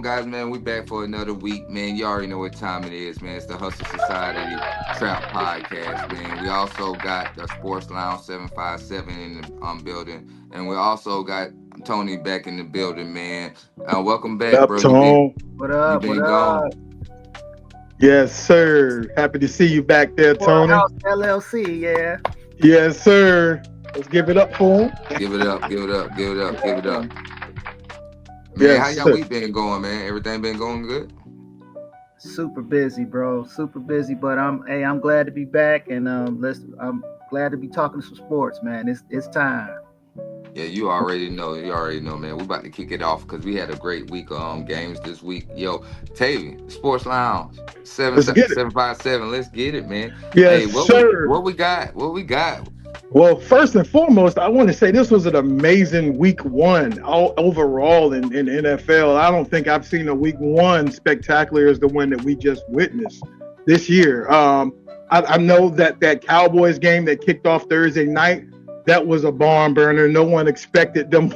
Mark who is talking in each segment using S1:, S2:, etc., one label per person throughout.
S1: guys, man? We back for another week, man. You already know what time it is, man. It's the Hustle Society Trap Podcast, man. We also got the Sports Lounge 757 in the building, and we also got Tony back in the building, man. Welcome
S2: What
S1: back,
S2: up,
S1: bro.
S2: Tom?
S3: What
S1: You
S3: up? What
S1: been
S3: up?
S1: gone.
S2: Yes, sir. Happy to see you back there, Tony.
S3: Courthouse LLC, yeah.
S2: Yes, sir. Let's give it up for him.
S1: Give it up, give it up, give it up, give it up. Man,
S2: Yes,
S1: how y'all
S2: sir.
S1: week been going, man? Everything been going good?
S3: Super busy, bro. Super busy, but I'm glad to be back, and I'm glad to be talking some sports, man. It's time.
S1: Yeah, you already know. You already know, man. We about to kick it off because we had a great week of games this week. Yo, Tavy, Sports Lounge,
S2: Let's get it.
S1: 757. Let's get it, man.
S2: Yes,
S1: Hey,
S2: sir.
S1: what we got? What we got?
S2: Well, first and foremost, I want to say this was an amazing week one overall in the NFL. I don't think I've seen a week one spectacular as the one that we just witnessed this year. I know that Cowboys game that kicked off Thursday night, that was a barn burner. No one expected them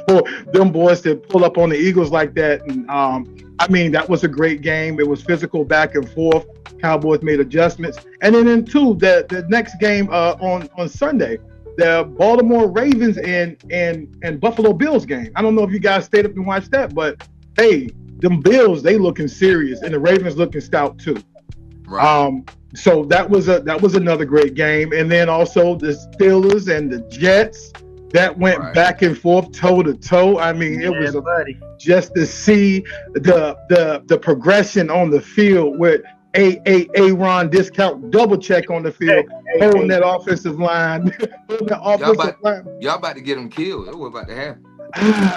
S2: boys to pull up on the Eagles like that. And I mean, that was a great game. It was physical back and forth. Cowboys made adjustments. And then in two, the next game on Sunday, the Baltimore Ravens and Buffalo Bills game. I don't know if you guys stayed up and watched that, but hey, them Bills, they looking serious, and the Ravens looking stout too.
S1: Right.
S2: So that was another great game. And then also the Steelers and the Jets, that went
S1: Right.
S2: back and forth, toe to toe. I mean, it was
S3: buddy.
S2: just to see the progression on the field with Aaron discount double check on the field, holding that offensive line, holding that offensive line.
S1: Y'all about to get them killed. That's what about to happen.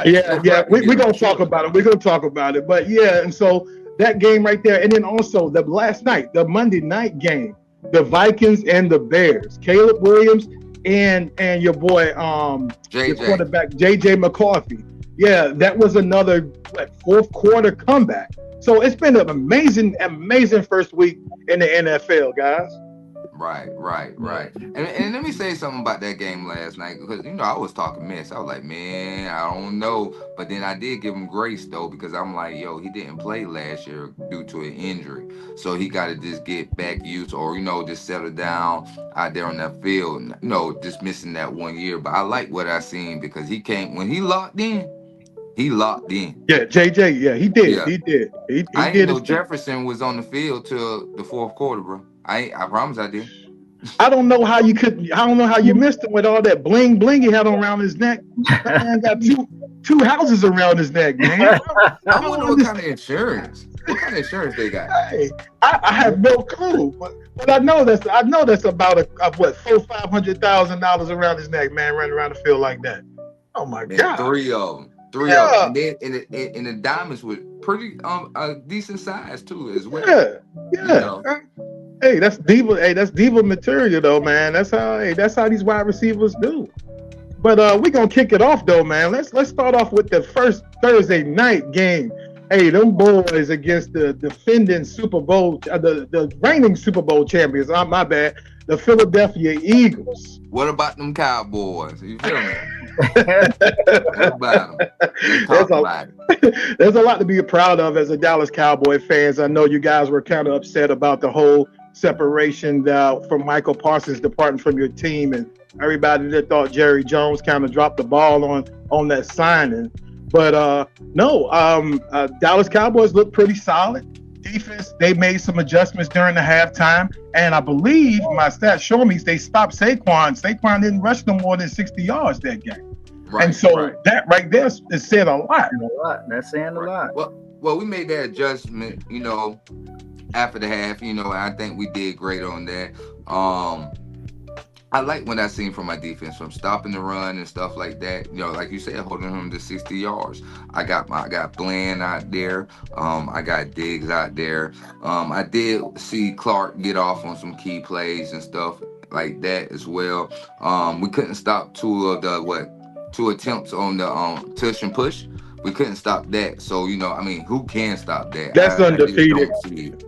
S2: Yeah. We're gonna talk about it. We're gonna talk about it. But yeah, and so that game right there, and then also the last night, the Monday night game, the Vikings and the Bears, Caleb Williams and your boy your quarterback JJ McCarthy. Yeah, that was another fourth quarter comeback. So it's been an amazing first week in the NFL, guys.
S1: Right. And let me say something about that game last night, because I was talking mess. I was like, man, I don't know, but then I did give him grace though, because I'm like, yo, he didn't play last year due to an injury, so he got to just get back used, or just settle down out there on that field. Just missing that 1 year. But I like what I seen, because he came when he locked in. He locked in.
S2: Yeah, JJ. Yeah, he did.
S1: Yeah.
S2: He did. He
S1: I
S2: did.
S1: ain't know Jefferson was on the field till the fourth quarter, bro. I promise I did.
S2: I don't know how you could. I don't know how you missed him with all that bling he had around his neck. That man got two houses around his neck, man.
S1: I wonder what kind of insurance. What kind of insurance they got?
S2: Hey, I have no clue, but I know that's about $400,000-$500,000 around his neck, man, running around the field like that. Oh my God!
S1: Three of them, and then in the diamonds with pretty a decent size too as well.
S2: Yeah. Hey, that's diva. Hey, that's diva material, though, man. That's how these wide receivers do. But we're gonna kick it off, though, man. Let's start off with the first Thursday night game. Hey, them boys against the defending Super Bowl, the reigning Super Bowl champions. My bad, the Philadelphia Eagles.
S1: What about them Cowboys? You feel me? What about them? Let's talk about it.
S2: There's a lot to be proud of as a Dallas Cowboy fans. I know you guys were kind of upset about the whole separation from Michael Parsons departing from your team, and everybody that thought Jerry Jones kind of dropped the ball on that signing. But Dallas Cowboys look pretty solid. Defense, they made some adjustments during the halftime, and I believe my stats show me they stopped Saquon. Saquon didn't rush no more than 60 yards that game.
S1: Right,
S2: and so that right there is said a lot.
S3: That's saying a lot.
S1: Well, we made that adjustment, after the half, and I think we did great on that. I like what I seen from my defense, from stopping the run and stuff like that. Like you said, holding him to 60 yards. I got Bland out there. I got Diggs out there. I did see Clark get off on some key plays and stuff like that as well. We couldn't stop two attempts on the tush and push. We couldn't stop that. So, who can stop that?
S2: That's undefeated.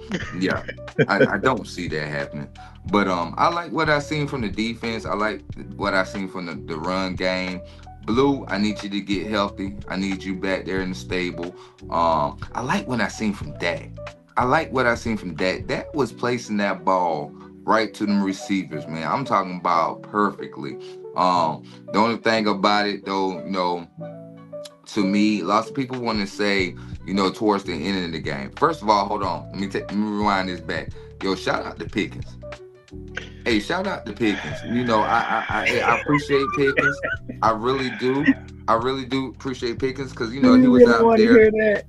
S1: I don't see that happening. But I like what I seen from the defense. I like what I seen from the run game. Blue, I need you to get healthy. I need you back there in the stable. I like what I seen from Dak. I like what I seen from Dak. Dak was placing that ball right to them receivers, man. I'm talking about perfectly. The only thing about it, though, to me, lots of people want to say, towards the end of the game. First of all, hold on. Let me rewind this back. Yo, shout out to Pickens. Hey, shout out to Pickens. I appreciate Pickens. I really do. I really do appreciate Pickens because he
S3: You
S1: was
S3: really
S1: out
S3: want to
S1: there.
S3: hear that?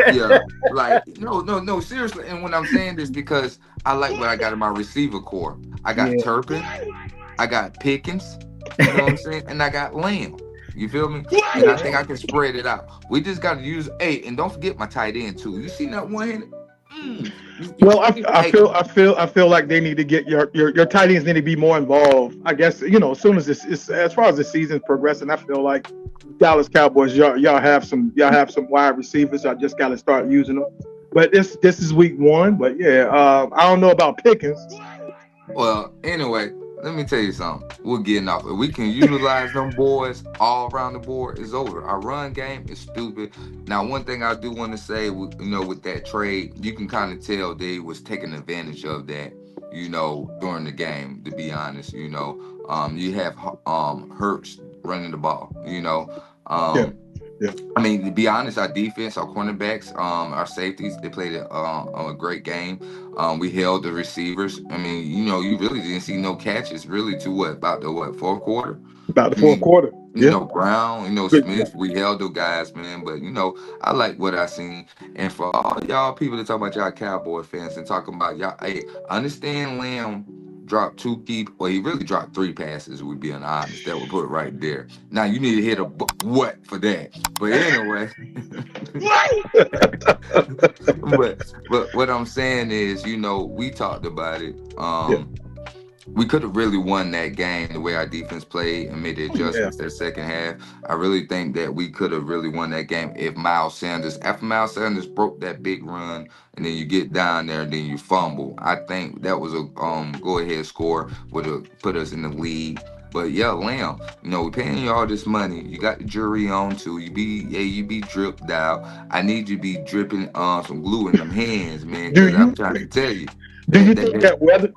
S1: Yeah, like no, no, no. Seriously, and when I'm saying this because I like what I got in my receiver core. I got
S3: Yeah.
S1: Turpin. I got Pickens. You know what I'm saying? And I got Lamb. You feel me? And I think I can spread it out. We just got to use eight, and don't forget my tight end too. You see that one hand?
S2: Well,
S1: Hey,
S2: I feel like they need to get your tight ends need to be more involved. I guess as soon as as far as the season's progressing, I feel like Dallas Cowboys y'all have some wide receivers. I just got to start using them. But this is week one. But yeah, I don't know about Pickens.
S1: well, anyway, let me tell you something. We're getting off. If we can utilize them boys all around the board, it's over. Our run game is stupid. Now, one thing I do want to say, with that trade, you can kind of tell they was taking advantage of that, during the game. To be honest, you have Hurts running the ball.
S2: Yeah,
S1: Um,
S2: yeah.
S1: I mean, to be honest, our defense, our cornerbacks, our safeties, they played a great game. We held the receivers. I mean, you really didn't see no catches really to about the fourth quarter.
S2: About the
S1: I
S2: fourth
S1: mean,
S2: quarter. Yeah,
S1: Brown,
S2: good.
S1: Smith, we held the guys, man. But I like what I seen. And for all y'all people that talk about y'all Cowboy fans and talking about y'all, hey, I understand Lamb dropped two key, well, he really dropped three passes. We being honest, that would put it right there. Now you need to hit a what for that. But anyway, but what I'm saying is, we talked about it.
S2: Yeah,
S1: We could have really won that game the way our defense played and made the
S2: yeah.
S1: adjustments that second half. I really think that we could have really won that game if after Miles Sanders broke that big run, and then you get down there and then you fumble. I think that was a go ahead score, would have put us in the lead. But yeah, Lamb, we paying you all this money. You got the jury on too. You be dripped out. I need you to be dripping some glue in them hands, man,
S2: Do
S1: because I'm
S2: you
S1: trying to tell you
S2: do you
S1: that,
S2: think that weather?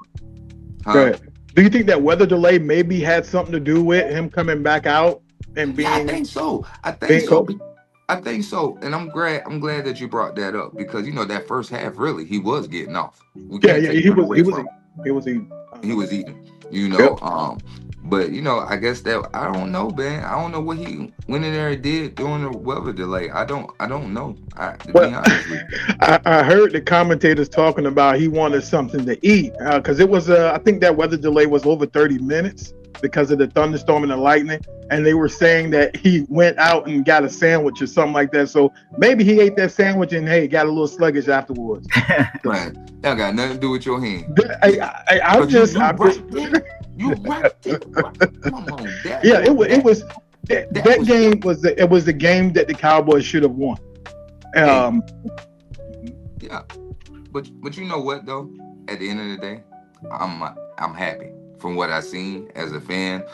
S2: Go
S1: huh?
S2: ahead. Do you think that weather delay maybe had something to do with him coming back out and
S1: Yeah, I
S2: being
S1: think so. I think
S2: being
S1: so.
S2: cold?
S1: I think so. And I'm glad. I'm glad that you brought that up because that first half really he was getting off. We
S2: Yeah,
S1: can't
S2: yeah.
S1: take that away from him.
S2: He was eating.
S1: He was eating.
S2: Yep.
S1: But I guess that I don't know, man. I don't know what he went in there and did during the weather delay. I don't know. To
S2: Well,
S1: be honest with you.
S2: I heard the commentators talking about he wanted something to eat because it was I think that weather delay was over 30 minutes because of the thunderstorm and the lightning, and they were saying that he went out and got a sandwich or something like that. So maybe he ate that sandwich and hey, got a little sluggish afterwards.
S1: Man, that got nothing to do with your hand.
S2: I'm
S1: Cause you
S2: just,
S1: you
S2: I'm just,
S1: right there. You right there. Come on,
S2: yeah. It
S1: that
S2: was
S1: that
S2: that
S1: was
S2: game was it was the game that the Cowboys should have won.
S1: hey,
S2: Um,
S1: yeah. But you know what though? At the end of the day, I'm happy from what I seen as a fan.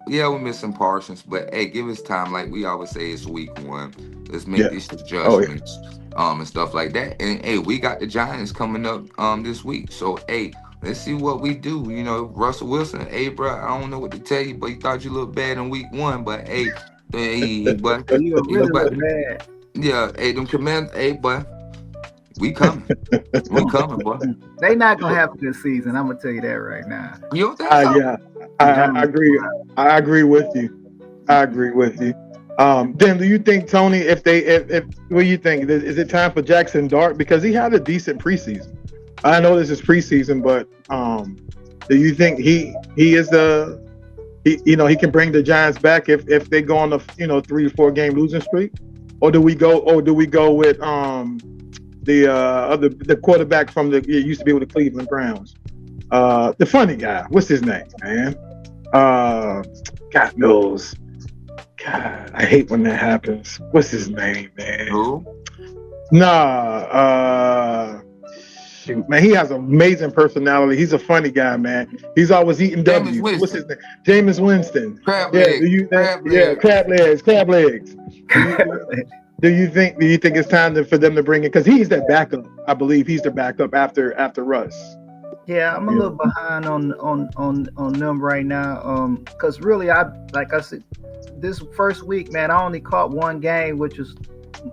S1: Yeah, we're missing Parsons, but hey, give us time. Like we always say, it's week one. Let's make
S2: yeah.
S1: these
S2: Oh yeah.
S1: adjustments, and stuff like that. And hey, we got the Giants coming up this week. So hey, let's see what we do. Russell Wilson, hey bro, I don't know what to tell you, but you thought you looked bad in week one, but hey, but
S3: You
S1: you
S3: really
S1: but
S3: look bad.
S1: yeah, hey, them command, hey, but we coming. We coming, boy.
S3: They not gonna have a good season. I'm gonna tell you that right now.
S1: You don't think so?
S2: Yeah.
S3: The
S2: I
S3: Giants.
S2: agree. I agree with you. I agree with you. Then do you think Tony, if what do you think? Is it time for Jackson Dart because he had a decent preseason? I know this is preseason, but do you think he is the he can bring the Giants back if they go on a 3 to 4 game losing streak, or do we go with the quarterback from it used to be with the Cleveland Browns, the funny guy, what's his name, man? Uh, God knows. God, I hate when that happens. What's his name, man?
S1: Who?
S2: Nah, shoot, man, he has an amazing personality. He's a funny guy, man. He's always eating
S1: Jameis
S2: W's. What's his
S1: Winston,
S2: name? Jameis Winston.
S1: crab
S2: Yeah,
S1: leg, crab
S2: yeah,
S1: leg.
S2: crab legs, crab legs. Do you, do you think it's time for them to bring in, because he's their backup? I believe he's the backup after Russ.
S3: Yeah, I'm a
S2: Yeah.
S3: little behind on them right now. Because really, like I said, this first week, man, I only caught one game, which was,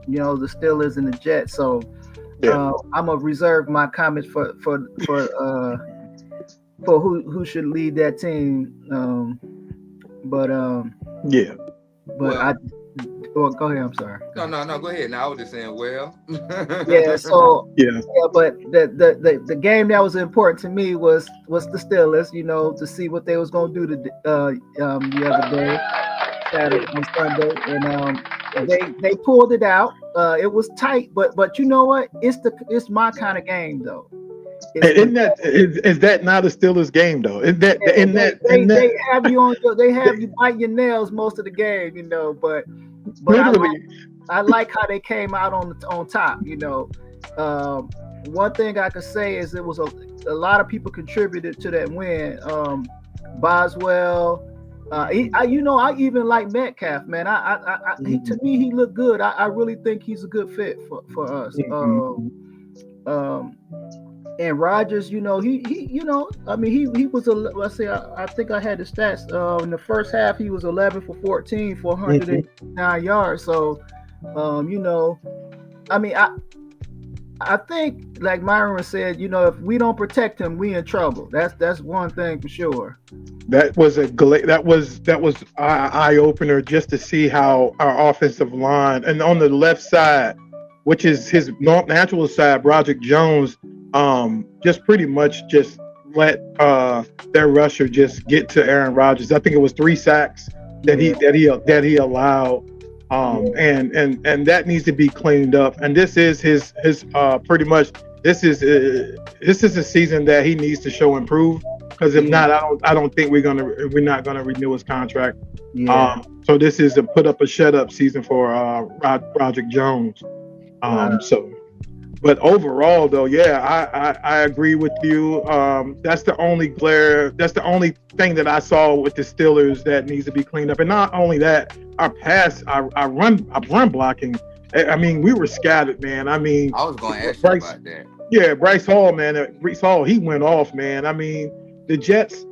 S3: the Steelers and the Jets. So
S2: Yeah.
S3: I'm gonna reserve my comments for who should lead that team. But
S2: Yeah.
S3: but I
S1: Well,
S3: well, go ahead. I'm sorry. Go
S1: no,
S3: ahead.
S1: no, no. Go ahead. Now I was just saying. Well,
S3: Yeah. So
S2: Yeah.
S3: yeah, but the game that was important to me was the Steelers. To see what they was gonna do the other day, Saturday on Sunday, and they pulled it out. It was tight, but you know what? It's my kind of game though. It's
S2: Isn't that is that not a Steelers game though? Is that
S3: Yeah,
S2: in that in that
S3: they have you they have you bite your nails most of the game, but
S2: literally?
S3: I like how they came out on top, One thing I could say is it was a lot of people contributed to that win. Boswell, I even like Metcalf, man. To me he looked good. I really think he's a good fit for us. And Rogers, he was let's see, I think I had the stats. In the first half, he was 11 for 14 for 109 yards. So, I mean, I think, like Myron said, if we don't protect him, we in trouble. That's one thing for sure.
S2: That was that was an eye opener, just to see how our offensive line, and on the left side, which is his natural side, Broderick Jones, just pretty much just let their rusher just get to Aaron Rodgers. I think it was 3 sacks that he allowed, and that needs to be cleaned up. And this is his pretty much this is a season that he needs to show improve, because if not, I don't think we're not gonna renew his contract.
S3: Yeah.
S2: So this is a put up a shut up season for Broderick Jones. So. But overall, though, yeah, I agree with you. That's the only thing that I saw with the Steelers that needs to be cleaned up. And not only that, our run blocking. I mean, we were scattered, man. I mean,
S1: I was going to ask you
S2: Bryce,
S1: about that.
S2: yeah, Bryce Hall, man. Bryce Hall, he went off, man. I mean, the Jets,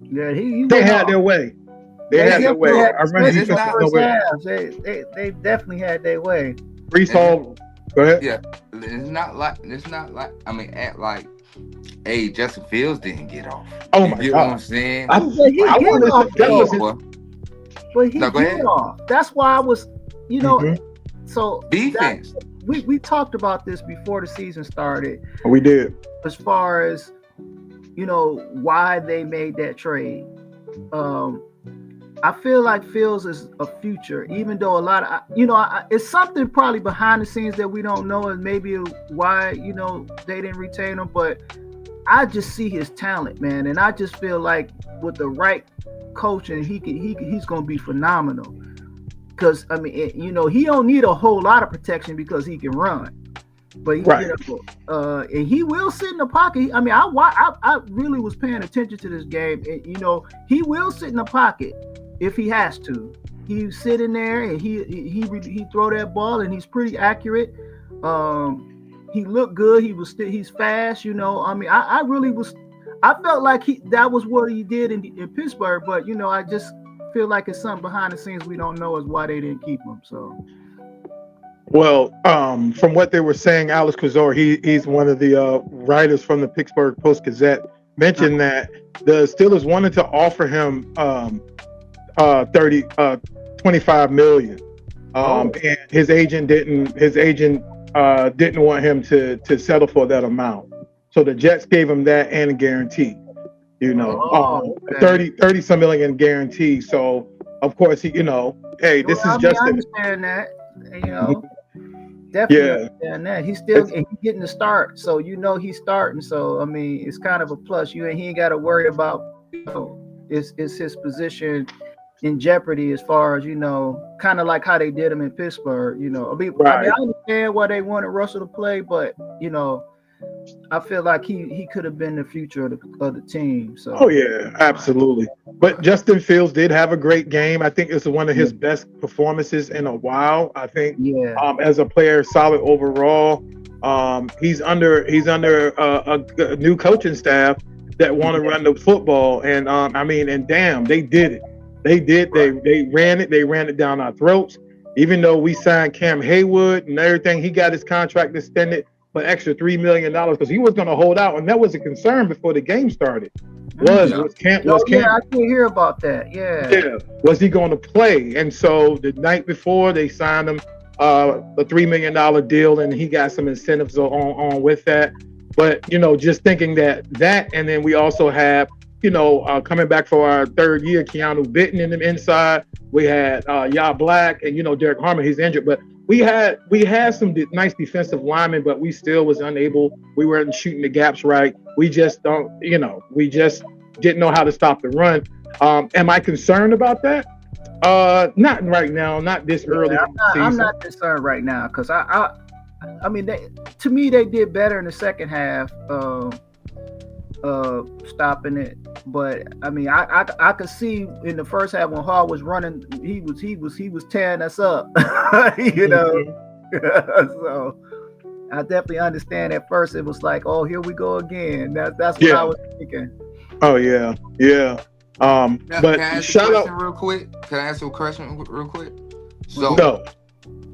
S3: Yeah, he
S2: they
S3: went
S2: had
S3: off.
S2: their way. They had their way. Our run
S1: It's
S2: defense
S1: not-
S2: was nowhere.
S3: They definitely had their way.
S2: Bryce Hall, go ahead.
S1: Yeah, it's not like I mean, act like, hey, Justin Fields didn't get off.
S2: Oh
S1: You
S2: my
S1: get what I'm
S2: God.
S1: saying?
S2: I
S3: But he
S2: I
S3: get
S2: wanted
S3: off,
S2: to, that
S3: though.
S2: was his,
S1: Boy,
S3: But he
S1: No, go
S3: get
S1: ahead.
S3: off. That's why I was,
S2: Mhm.
S3: so
S1: defense.
S3: we talked about this before the season started,
S2: we did.
S3: as far as why they made that trade. I feel like Fields is a future, even though a lot of it's something probably behind the scenes that we don't know, and maybe why they didn't retain him. But I just see his talent, man, and I just feel like with the right coaching, he's gonna be phenomenal. Because I mean, he don't need a whole lot of protection because he can run. But
S2: Right.
S3: And he will sit in the pocket. I mean, I really was paying attention to this game, and he will sit in the pocket if he has to. He's sitting there and he throw that ball, and he's pretty accurate. He looked good. He's fast. I mean, I really was. I felt like that was what he did in Pittsburgh, but I just feel like it's something behind the scenes we don't know is why they didn't keep him. So.
S2: Well, from what they were saying, Alex Kozor, he's one of the writers from the Pittsburgh Post-Gazette, mentioned that the Steelers wanted to offer him 25 million. And his agent didn't want him to settle for that amount. So the Jets gave him that and a guarantee.
S3: Okay.
S2: 30 some million guarantee. So of course hey, this is just
S3: I understand that. Definitely understand that. He's getting the start, so he's starting. So I mean, it's kind of a plus. He ain't got to worry about is his position in jeopardy as far as kind of like how they did him in Pittsburgh. I mean,
S2: Right.
S3: I understand why they wanted Russell to play, but I feel like he could have been the future of the team.
S2: Oh
S3: So
S2: yeah, absolutely. But Justin Fields did have a great game. I think it's one of
S3: yeah,
S2: his best performances in a while. I think
S3: yeah.
S2: as a player, solid overall. He's under a new coaching staff that want to run the football, and I mean, and damn, they did it. They did.
S1: Right.
S2: They ran it. They ran it down our throats. Even though we signed Cam Haywood and everything, he got his contract extended for extra $3 million because he was going to hold out, and that was a concern before the game started. Was
S1: Yeah.
S2: Cam
S3: Oh
S2: was
S3: yeah,
S2: Cam
S3: I did hear about that. Yeah.
S2: yeah, was he going to play? And so the night before they signed him a $3 million deal, and he got some incentives on with that. But just thinking that, and then we also have coming back for our third year, Keanu Bitten in the inside. We had Ya Black, and Derek Harmon. He's injured, but we had some nice defensive linemen, but we still was unable. We weren't shooting the gaps right. We just don't, we just didn't know how to stop the run. Am I concerned about that? Not right now, not this early in the
S3: I'm
S2: season.
S3: not concerned right now because I mean, to me they did better in the second half, stopping it. But I mean, I could see in the first half when Hall was running, he was tearing us up, so I definitely understand. At first, it was like, oh, here we go again. That's what I was thinking.
S2: Oh yeah, yeah.
S1: Can
S2: But
S1: I ask a
S2: shout
S1: question
S2: out.
S1: real quick? Can I ask a question real quick? So,
S2: No.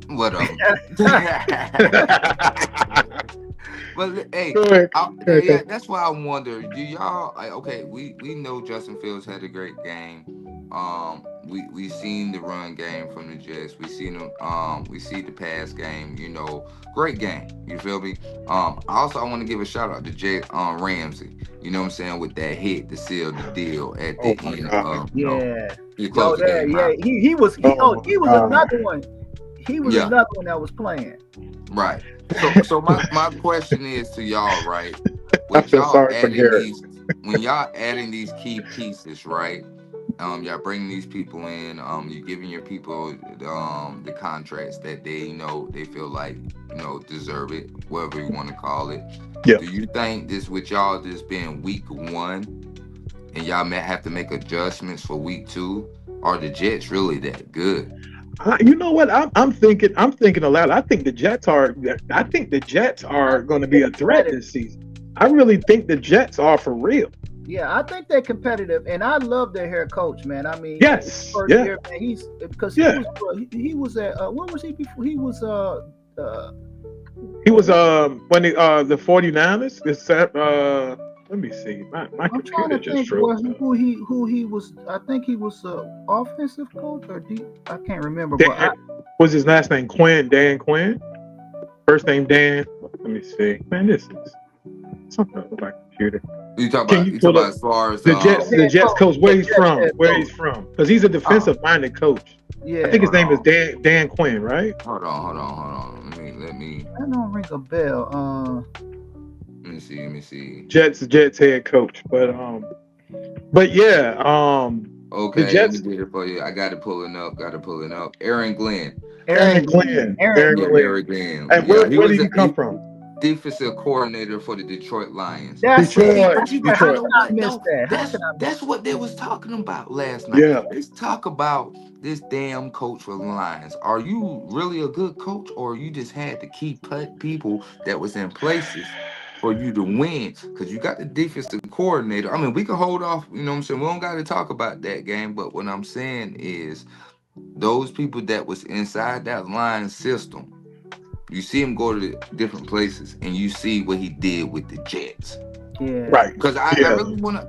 S1: whatever. But hey,
S2: Go ahead.
S1: yeah, that's why I wonder. Do y'all okay? We know Justin Fields had a great game. We seen the run game from the Jets. We seen them. We see the pass game. Great game. You feel me? Also, I want to give a shout out to Jay Ramsey. You know what I'm saying, with that hit to seal the deal at the
S2: Oh my
S1: end.
S2: God.
S3: Yeah.
S1: He closed the game out.
S3: He was another one. He was
S1: Yeah.
S3: another one that was playing.
S1: Right. So my question is to y'all, right?
S2: I feel sorry for Garrett.
S1: When y'all adding these key pieces, right? Y'all bringing these people in. You're giving your people the contracts that they feel like deserve it, whatever you want to call it.
S2: Yeah.
S1: Do you think this with y'all this being week 1, and y'all may have to make adjustments for week 2? Are the Jets really that good?
S2: You know what? I'm thinking aloud. I think the Jets are going to be a threat this season. I really think the Jets are for real.
S3: Yeah, I think they're competitive, and I love their head coach, man. I mean,
S2: yes,
S3: first year, man, he was at what was he before? He was
S2: when the 49ers. Let me see. My
S3: I'm trying
S2: computer
S3: to
S2: just
S3: think
S2: froze.
S3: who he was. I think he was offensive coach or deep. I can't remember.
S2: Was his last name Quinn? Dan Quinn. First name Dan. Let me see. Man, this is something about my computer.
S1: You talk
S2: Can
S1: about
S2: you
S1: you
S2: pull
S1: talk
S2: up
S1: about as far as
S2: the Jets coach? Where he's from? Because he's a defensive minded coach.
S3: Yeah,
S2: I think his name is Dan Quinn, right?
S1: Hold on. Let me.
S3: That don't ring a bell.
S1: Let me see.
S2: Jets head coach, but yeah,
S1: Okay,
S2: the Jets.
S1: let me get it for you. I got it pulling up. Aaron Glenn.
S2: Aaron Glenn.
S1: Aaron Glenn.
S2: And where did he come from?
S1: Defensive coordinator for the Detroit Lions.
S2: Detroit.
S1: That's what they was talking about last night.
S2: Yeah.
S1: Let's talk about this damn coach for the Lions. Are you really a good coach, or you just had to keep people that was in places for you to win? Because you got the defensive coordinator. I mean, we can hold off, you know what I'm saying? We don't got to talk about that game, but what I'm saying is those people that was inside that Lions system, you see him go to different places, and you see what he did with the Jets.
S3: Yeah.
S2: Right.
S1: Because I really want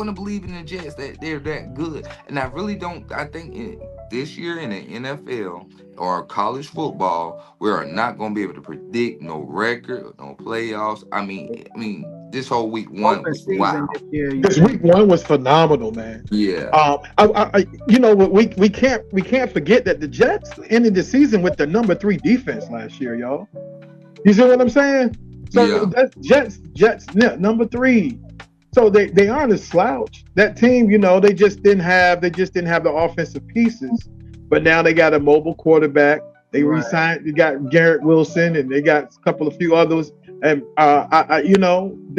S1: to believe in the Jets that they're that good, and I really don't. I think this year in the NFL or college football, we are not going to be able to predict no record, no playoffs. I mean, this whole week 1 was wow.
S2: This week 1 was phenomenal, man.
S1: Yeah.
S2: We can't forget that the Jets ended the season with the number 3 defense last year, y'all. You see what I'm saying? So that's Jets number 3. So they aren't a slouch. That team, they just didn't have the offensive pieces. But now they got a mobile quarterback. They
S3: Right.
S2: re-signed. You got Garrett Wilson, and they got a couple of few others. And
S3: Well,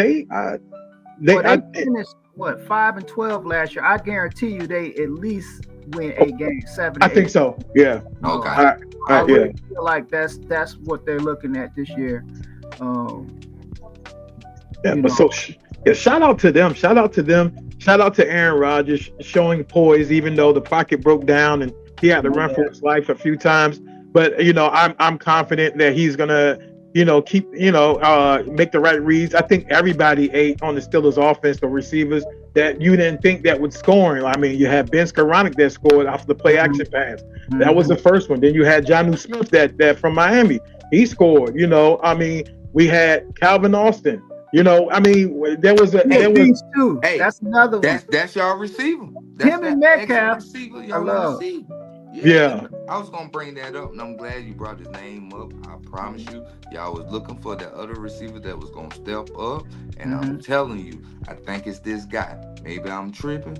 S3: they
S2: I
S3: finished what 5-12 last year. I guarantee you, they at least win 8 games, seven
S2: I
S3: to
S2: think
S3: eight.
S2: so. Yeah.
S1: Okay.
S3: I, I
S2: Yeah.
S3: really feel like that's what they're looking at this year. Um,
S2: Yeah.
S3: you
S2: But
S3: know,
S2: yeah, shout out to them. Shout out to them. Shout out to Aaron Rodgers showing poise, even though the pocket broke down and he had to run
S3: yeah,
S2: for his life a few times. But I'm confident that he's gonna keep make the right reads. I think everybody ate on the Steelers offense, the receivers that you didn't think that would scoring. I mean, you had Ben Skoranek that scored off the play
S3: mhm,
S2: action pass. That was
S3: mhm.
S2: the first one. Then you had Jonnu Smith that from Miami. He scored. I mean, we had Calvin Austin. I mean,
S3: Nick
S2: there was
S3: Beast too.
S1: Hey,
S3: That's another one.
S1: that's y'all receiver. That's
S3: Him and
S1: that extra
S3: Metcalf,
S1: receiver
S3: I
S1: y'all want to
S3: love.
S1: see. Yeah,
S2: yeah.
S1: I was gonna bring that up, and I'm glad you brought his name up. I promise you, y'all was looking for that other receiver that was gonna step up, and I'm
S3: Mhm.
S1: telling you, I think it's this guy. Maybe I'm tripping,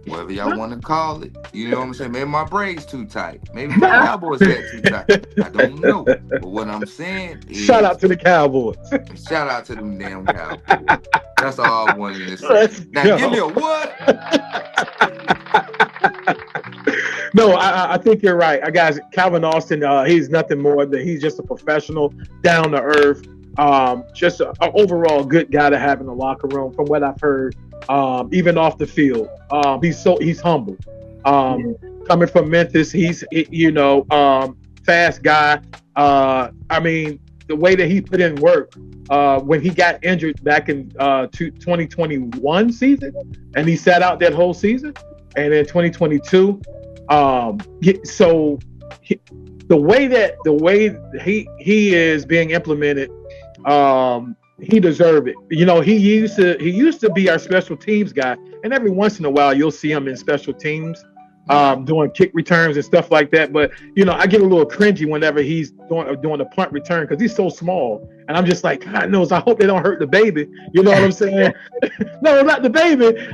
S1: whatever y'all want to call it. You know what I'm saying? Maybe my braids too tight. Maybe my Cowboys hat too tight. I don't know. But what I'm saying
S2: Shout
S1: is,
S2: out to the Cowboys.
S1: shout out to them damn Cowboys. That's all I wanted to say.
S2: Let's
S1: Now
S2: go.
S1: give me a what?
S2: No, I think you're right. Guys, Calvin Austin, he's nothing more than he's just a professional, down to earth, just an overall good guy to have in the locker room. From what I've heard, even off the field, he's humble.
S3: Yeah.
S2: Coming from Memphis, fast guy. I mean, the way that he put in work when he got injured back in 2021 season, and he sat out that whole season, and in 2022. So the way he is being implemented, he deserved it. He used to be our special teams guy, and every once in a while you'll see him in special teams, doing kick returns and stuff like that. But I get a little cringy whenever he's doing a punt return because he's so small, and I'm just like, God knows, I hope they don't hurt the baby. You know what I'm saying? No, not the baby.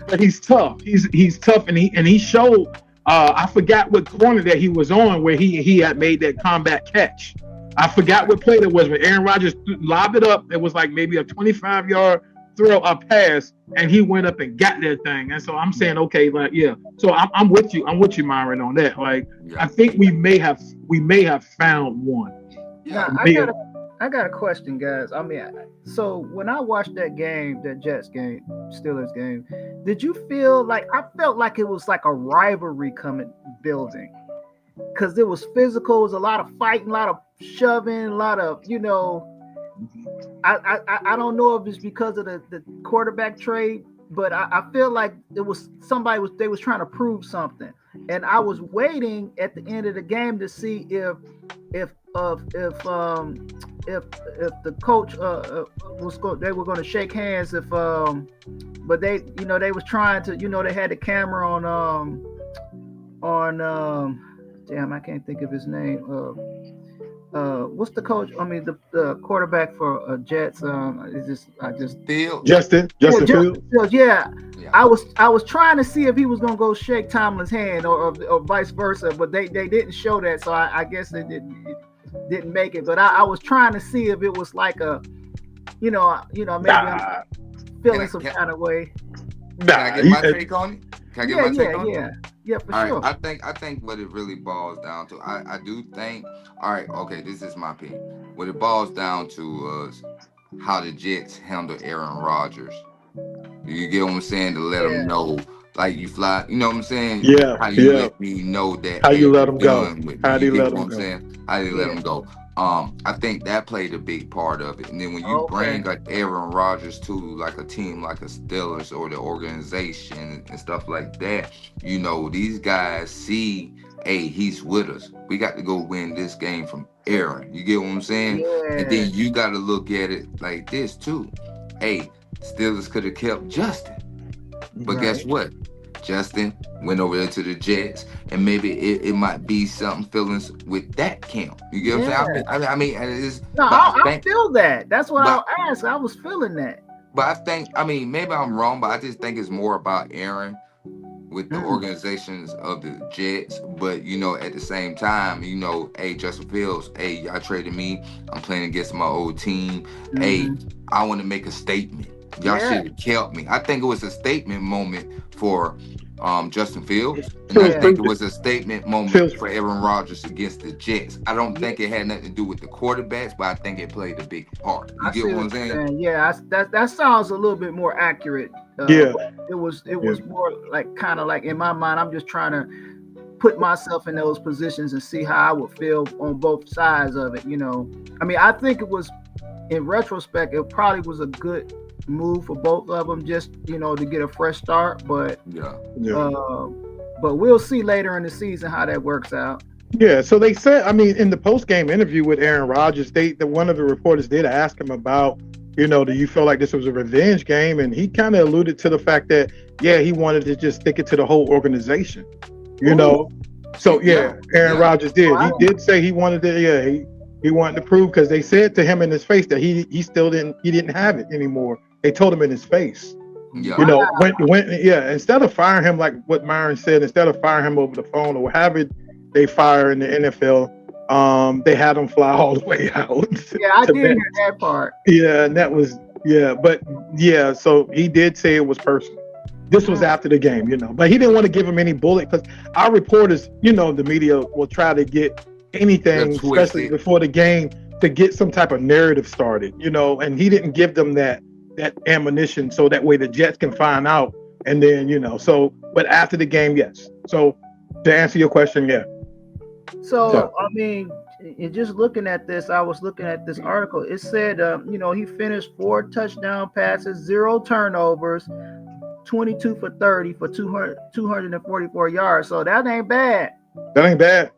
S2: But he's tough. He's tough, and he showed. I forgot what corner that he was on where he had made that combat catch. I forgot what play that was, but Aaron Rodgers lobbed it up. It was like maybe a 25-yard throw, a pass, and he went up and got that thing. And so I'm saying, okay, like, yeah. So I'm with you. I'm with you, Myron, on that. Like,
S1: Yeah.
S2: I think we may have found one.
S3: Now,
S1: Yeah.
S3: I got a question, guys. I mean, so when I watched that game, that Jets game, Steelers game, did you feel like I felt like it was like a rivalry coming building? Because it was physical, it was a lot of fighting, a lot of shoving, a lot of, I don't know if it's because of the quarterback trade, but I feel like they was trying to prove something. And I was waiting at the end of the game to see if the coach they were going to shake hands but they was trying to, they had the camera on damn, I can't think of his name. What's the coach? I mean, the quarterback for Jets.
S1: Field.
S2: Justin Fields.
S3: Yeah.
S1: Yeah.
S3: I was trying to see if he was gonna go shake Tomlin's hand or vice versa, but they didn't show that, so I guess it didn't make it. But I was trying to see if it was like a, maybe I'm feeling some kind of way.
S1: Can I get my take on it? Can I get my take on it?
S3: Yeah, for
S1: All
S3: sure.
S1: right, I think what it really boils down to, I do think, all right, okay, this is my opinion. What it boils down to is how the Jets handle Aaron Rodgers. You get what I'm saying? To let him know, like, you fly, you know what I'm saying?
S2: Yeah,
S1: How you
S2: yeah.
S1: let me know that,
S2: How
S1: hey,
S2: you let
S1: you're
S2: him go?
S1: done with me.
S2: How do you
S1: get
S2: let
S1: what
S2: him
S1: I'm
S2: go?
S1: saying? How do you let him go? I think that played a big part of it. And then when you bring like Aaron Rodgers to like a team like a Steelers or the organization and stuff like that, these guys see, hey, he's with us. We got to go win this game from Aaron. You get what I'm saying?
S3: Yeah.
S1: And then you got to look at it like this too. Hey, Steelers could have kept Justin. But guess what? Justin went over there to the Jets, and maybe it might be something feelings with that camp. You get what I'm saying? I mean, it's,
S3: I feel that. That's what I'll ask. I was feeling that.
S1: But I think, maybe I'm wrong, but I just think it's more about Aaron with the
S3: Mm,
S1: organizations of the Jets, but at the same time, hey, Justin Fields, hey, y'all traded me. I'm playing against my old team. Hey,
S3: mm-hmm.
S1: I want to make a statement. Y'all
S3: Yeah,
S1: should have kept me. I think it was a statement moment for Justin Fields, and I
S2: Feels
S3: yeah,
S1: think it
S2: pretty.
S1: was a statement moment
S2: Feels.
S1: for Aaron Rodgers against the Jets. I don't
S3: yeah.
S1: think it had nothing to do with the quarterbacks, but I think it played a big part. You
S3: I
S1: get
S3: see
S1: what
S3: what
S1: I'm saying?
S3: you're saying. Yeah, that sounds a little bit more accurate.
S2: Yeah,
S3: It
S2: yeah,
S3: was more like kind of like in my mind. I'm just trying to put myself in those positions and see how I would feel on both sides of it. I mean, I think it was in retrospect, it probably was a good move for both of them, just to get a fresh start.
S1: Yeah.
S2: yeah.
S3: Uh, but we'll see later in the season how that works out.
S2: Yeah, so they said, I mean, in the post game interview with Aaron Rodgers, one of the reporters did ask him about, do you feel like this was a revenge game? And he kind of alluded to the fact that, yeah, he wanted to just stick it to the whole organization, you
S3: Ooh,
S2: know. So yeah,
S1: Yeah.
S2: Aaron
S1: Yeah.
S2: Rodgers did. He
S3: wow.
S2: did say he wanted to, yeah, he wanted to prove because they said to him in his face that he still didn't have it anymore. They told him in his face.
S1: Yeah.
S2: When yeah, instead of firing him like what Myron said, instead of firing him over the phone or having they fire in the NFL, they had him fly all the way out
S3: Yeah, I
S2: to
S3: did
S2: bet.
S3: hear that part.
S2: Yeah, and that was but yeah, so he did say it was personal. This was
S3: Mm,
S2: after the game, but he didn't want to give him any bullet because our reporters, the media will try to get
S1: They're
S2: anything, especially
S1: twisted.
S2: before the game, to get some type of narrative started, and he didn't give them that ammunition so that way the Jets can find out and then, so but after the game, yes. So to answer your question, yeah.
S3: So
S2: So
S3: I mean, just looking at this, I was looking at this article. It said, he finished 4 touchdown passes, 0 turnovers, 22 for 30 for 244 yards. So that ain't bad.
S2: that ain't bad.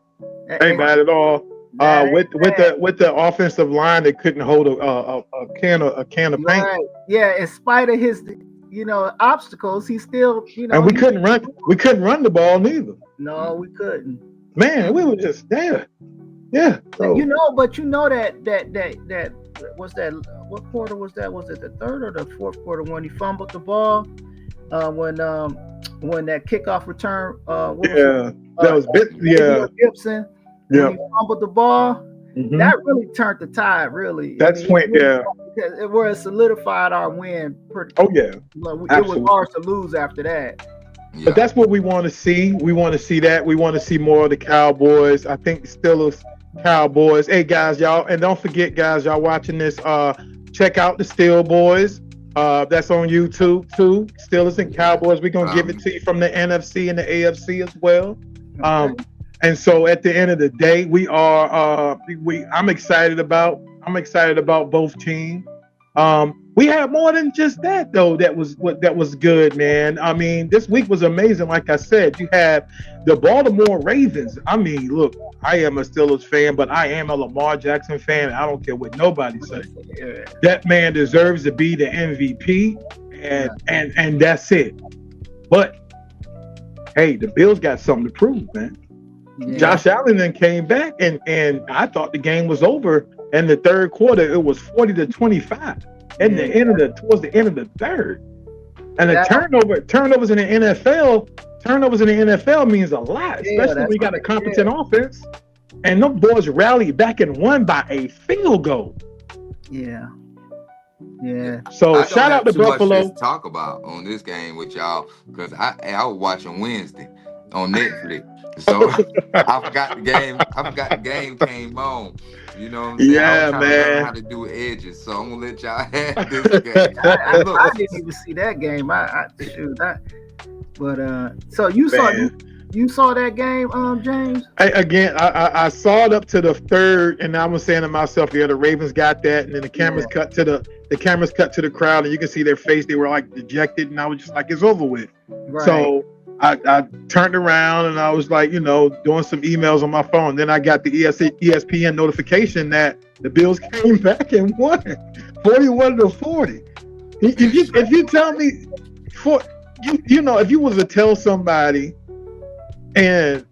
S2: Ain't
S3: And
S2: bad at all.
S3: that ain't
S2: With
S3: bad.
S2: the offensive line, they couldn't hold a can of paint,
S3: Right. Yeah. In spite of his, obstacles, he still,
S2: and we
S3: he.
S2: couldn't run. We couldn't run the ball neither.
S3: No, we couldn't.
S2: Man, we were just there. Yeah. So
S3: But that was that. What quarter was that? Was it the third or the fourth quarter when he fumbled the ball? When that kickoff return, what was it?
S2: yeah, that was bit. Yeah,
S3: Gibson, when
S2: yeah.
S3: he fumbled the ball,
S2: Mm-hmm.
S3: that really turned the tide. Really, I
S2: That's
S3: mean, it
S2: when.
S3: really,
S2: Yeah.
S3: because it solidified our win. Pretty,
S2: Oh yeah.
S3: it was
S2: Absolutely.
S3: hard to lose after that.
S2: But
S1: Yeah.
S2: that's what we want to see. We want to see that. We want to see more of the Cowboys. I think the Steelers, Cowboys. Hey guys, y'all, and don't forget, guys, y'all watching this. Check out the Steel Boys. That's on YouTube too. Steelers and Cowboys. We're gonna give it to you from the NFC and the AFC as well.
S3: Okay.
S2: And so at the end of the day, we are I'm excited about both teams. We had more than just that though. That was good, man. I mean, this week was amazing. Like I said, you had the Baltimore Ravens. I mean, look, I am a Steelers fan, but I am a Lamar Jackson fan. I don't care what nobody says.
S3: Yeah.
S2: That man deserves to be the MVP, and
S3: Yeah.
S2: and that's it. But hey, the Bills got something to prove, man.
S3: Yeah.
S2: Josh Allen then came back, and I thought the game was over. In the third quarter, it was 40-25. At the end of towards the end of the third, and the turnovers in the NFL means a lot, especially when you got a competent offense. And them boys rallied back and won by a field goal.
S3: Yeah. Yeah.
S2: So
S1: I don't
S2: shout out
S1: have
S2: to
S1: too much
S2: Buffalo.
S1: to talk about on this game with y'all because I was watching Wednesday on Netflix. So I forgot the game. I forgot the game came on. You know what I'm saying? I was
S2: Yeah,
S1: trying to learn how
S2: man.
S1: to do edges. So I'm gonna let y'all have this game. And look,
S3: I didn't even see that game. I shoot that. But so you
S2: Man.
S3: saw that game, James?
S2: I saw it up to the third, and I was saying to myself, yeah, the Ravens got that, and then the cameras cut to the crowd, and you can see their face. They were like dejected, and I was just like, it's over with.
S3: Right.
S2: So I turned around and I was like, doing some emails on my phone. Then I got the ESPN notification that the Bills came back and won 41-40. If you tell me if you was to tell somebody, and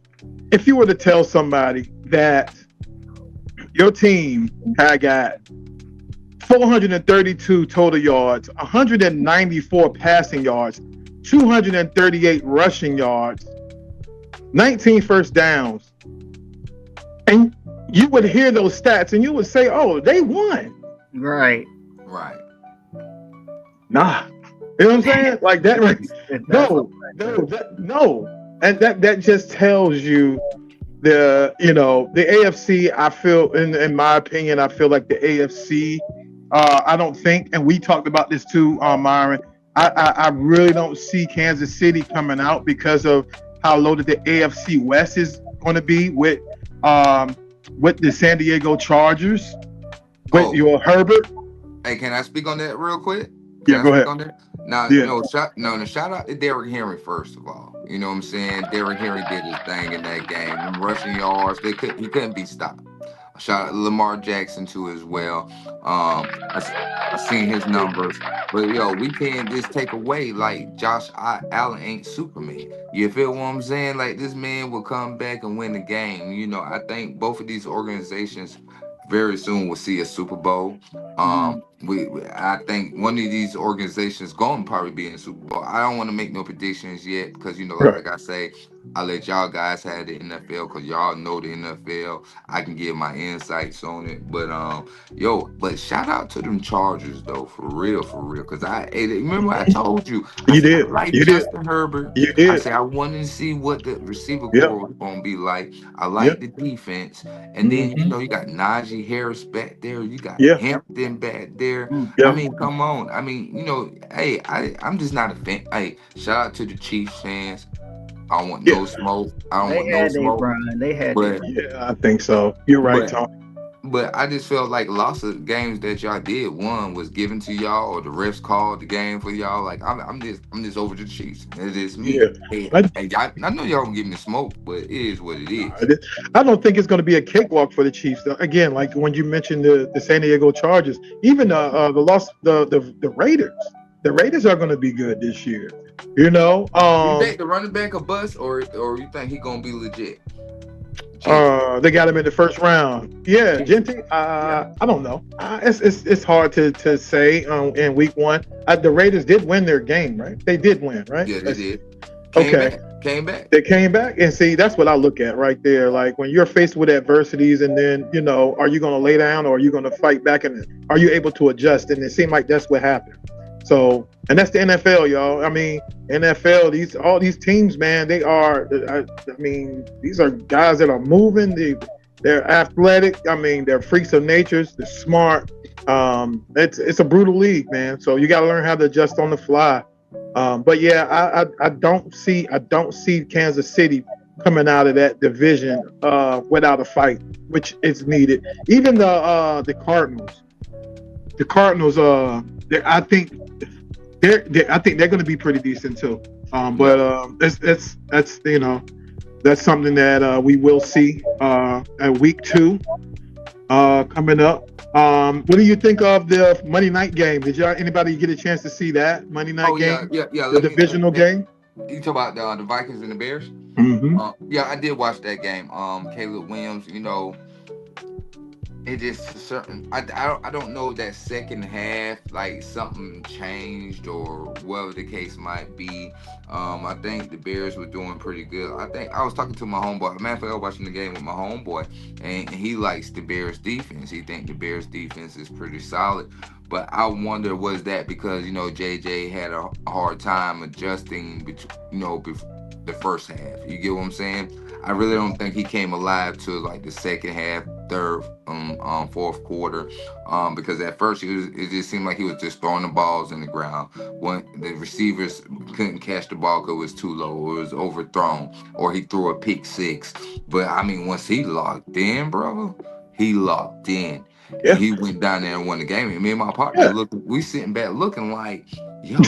S2: if you were to tell somebody that your team had got 432 total yards, 194 passing yards, 238 rushing yards, 19 first downs. And you would hear those stats and you would say, oh, they won.
S3: Right.
S1: Right.
S2: Nah. You know what I'm saying? Like that, right?
S3: That's
S2: No. And that just tells you the AFC. I feel, in my opinion, I feel like the AFC. I don't think, and we talked about this too, Myron. I really don't see Kansas City coming out because of how loaded the AFC West is going to be with the San Diego Chargers, with
S1: Oh,
S2: your Herbert.
S1: hey, can I speak on that real quick?
S2: Yeah,
S1: Can I
S2: go
S1: speak
S2: ahead.
S1: on that? Now,
S2: Yeah,
S1: no, shout out to Derrick Henry first of all. You know what I'm saying? Derrick Henry did his thing in that game. Them rushing yards, he couldn't be stopped. Shout out to Lamar Jackson too as well. I seen his numbers, but we can't just take away like Allen ain't Superman. You feel what I'm saying? Like this man will come back and win the game. I think both of these organizations very soon will see a Super Bowl.
S3: Mhm.
S1: I think one of these organizations going to probably be in the Super Bowl. I don't want to make no predictions yet because
S2: right.
S1: like I say, I let y'all guys have the NFL because y'all know the NFL. I can give my insights on it, but but shout out to them Chargers though, for real. Because remember I told you, I
S2: You
S1: said I
S2: did.
S1: like
S2: You did.
S1: Justin Herbert.
S2: You
S1: I
S2: did.
S1: said I wanted to see what the receiver
S2: Yep.
S1: core was gonna be like. I
S2: Yep.
S1: like the defense, and then
S2: Mm-hmm.
S1: you got Najee Harris back there. You got
S2: Yeah.
S1: Hampton back there.
S3: Mm.
S1: I
S2: Yeah.
S1: mean, come on. I mean, hey, I'm just not a fan. Hey, shout out to the Chiefs fans. I don't want
S2: Yeah.
S1: no smoke. I don't
S3: They
S1: want no
S3: had their
S1: smoke.
S3: run. They had their
S1: But
S3: run.
S2: Yeah. I think so. You're right,
S1: but
S2: Tom.
S1: but I just felt like lots of games that y'all did, one was given to y'all, or the refs called the game for y'all. Like I'm just over the Chiefs. It's just me.
S2: Yeah.
S1: Hey,
S2: I,
S1: hey, I know y'all don't give me smoke, but it is what it is.
S2: I don't think it's going to be a cakewalk for the Chiefs. Again, like when you mentioned the San Diego Chargers, even the Raiders. The Raiders are going to be good this year. You know,
S1: You think the running back a bust, or you think he gonna be legit?
S2: they got him in the first round. Yeah,
S1: Gentry.
S2: Genty.
S3: Yeah.
S2: I don't know. It's hard to say in week one. The Raiders did win their game, right? They did win, right?
S1: Yeah, they
S2: Let's see.
S1: did. Came
S2: Okay.
S1: back. Came back.
S2: They came back, and see, that's what I look at right there. Like when you're faced with adversities, and then are you going to lay down or are you going to fight back, and are you able to adjust? And it seemed like that's what happened. So, and that's the NFL, y'all. I mean, NFL, all these teams, man, they are. I mean, these are guys that are moving. They're athletic. I mean, they're freaks of nature. They're smart. It's a brutal league, man. So you got to learn how to adjust on the fly. But yeah, I don't see Kansas City coming out of that division without a fight, which is needed. Even the Cardinals, I think they're going to be pretty decent too. But that's something that we will see at week 2 coming up. What do you think of the Monday night game? Did anybody get a chance to see that Monday night
S1: Oh yeah,
S2: game,
S1: yeah, yeah.
S2: the divisional game?
S1: You talk about the Vikings and the Bears.
S2: Mm-hmm.
S1: Yeah, I did watch that game. Caleb Williams. It just certain. I don't know that second half like something changed or whatever the case might be. I think the Bears were doing pretty good. I think I was talking to my homeboy. Matter of fact, I was watching the game with my homeboy, and he likes the Bears defense. He think the Bears defense is pretty solid. But I wonder, was that because JJ had a hard time adjusting between the first half. You get what I'm saying? I really don't think he came alive to like the second half, third, fourth quarter, because at first it just seemed like he was just throwing the balls in the ground. When the receivers couldn't catch the ball because it was too low, or it was overthrown, or he threw a pick six. But I mean, once he locked in, brother, he locked in. And
S2: Yeah.
S1: he went down there and won the game. And me and my partner
S2: Yeah.
S1: we sitting back looking like, yo,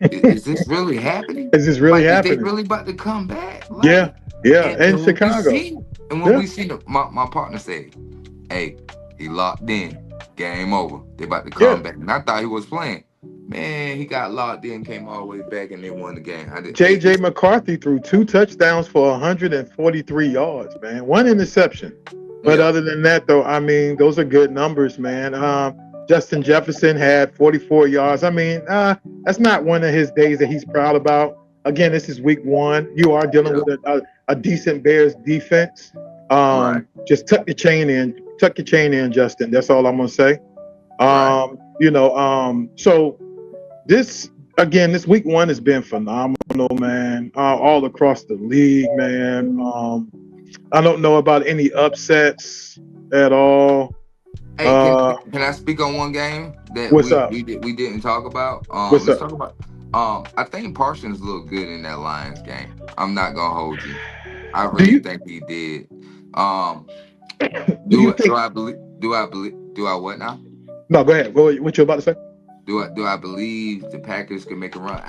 S1: is this really happening?
S2: Is this really
S1: Like, is they
S2: happening?
S1: really about to come back?
S2: Yeah.
S1: Like,
S2: Yeah.
S1: and,
S2: In
S1: and when we
S2: Chicago.
S1: see,
S2: Yeah.
S1: my partner said, "Hey, he locked in. Game over. They about to
S2: Yeah.
S1: come back." And I thought he was playing. Man, he got locked in, came all the way back, and they won the game. Hey,
S2: JJ McCarthy threw 2 touchdowns for 143 yards, man. 1 interception. But
S1: yeah,
S2: other than that, though, I mean, those are good numbers, man. Justin Jefferson had 44 yards. I mean, that's not one of his days that he's proud about. again, this is week one. You are dealing
S1: Yeah.
S2: with a decent Bears defense.
S1: Right.
S2: Just tuck your chain in. Tuck your chain in, Justin. That's all I'm gonna say.
S1: Right.
S2: So this again, this week one has been phenomenal, man. All across the league, man. I don't know about any upsets at all.
S1: Hey, can I speak on one game that
S2: What's up?
S1: we didn't talk about?
S2: What's
S1: Let's
S2: up?
S1: talk about. I think Parsons looked good in that Lions game. I'm not gonna hold you. I
S2: Do
S1: really
S2: you
S1: think he did. Um,
S2: do you
S1: do
S2: think?
S1: I believe? Do I what now?
S2: No, go ahead. What you about to say?
S1: Do I believe the Packers can make a run?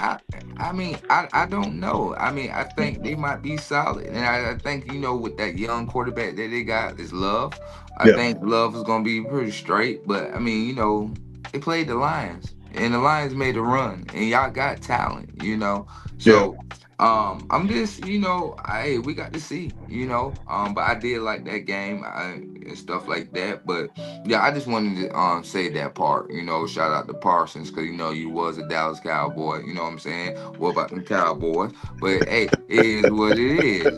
S1: I mean I don't know. I mean I think they might be solid, and I think with that young quarterback that they got is Love. I
S2: Yeah,
S1: think Love is gonna be pretty straight, but I mean they played the Lions, and the Lions made a run, and y'all got talent.
S2: yeah.
S1: So I'm just we got to see but I did like that game and stuff like that, but yeah, I just wanted to say that part. Shout out to Parsons because you was a Dallas Cowboy. You know what I'm saying? What about them Cowboys? But hey, it is what it is.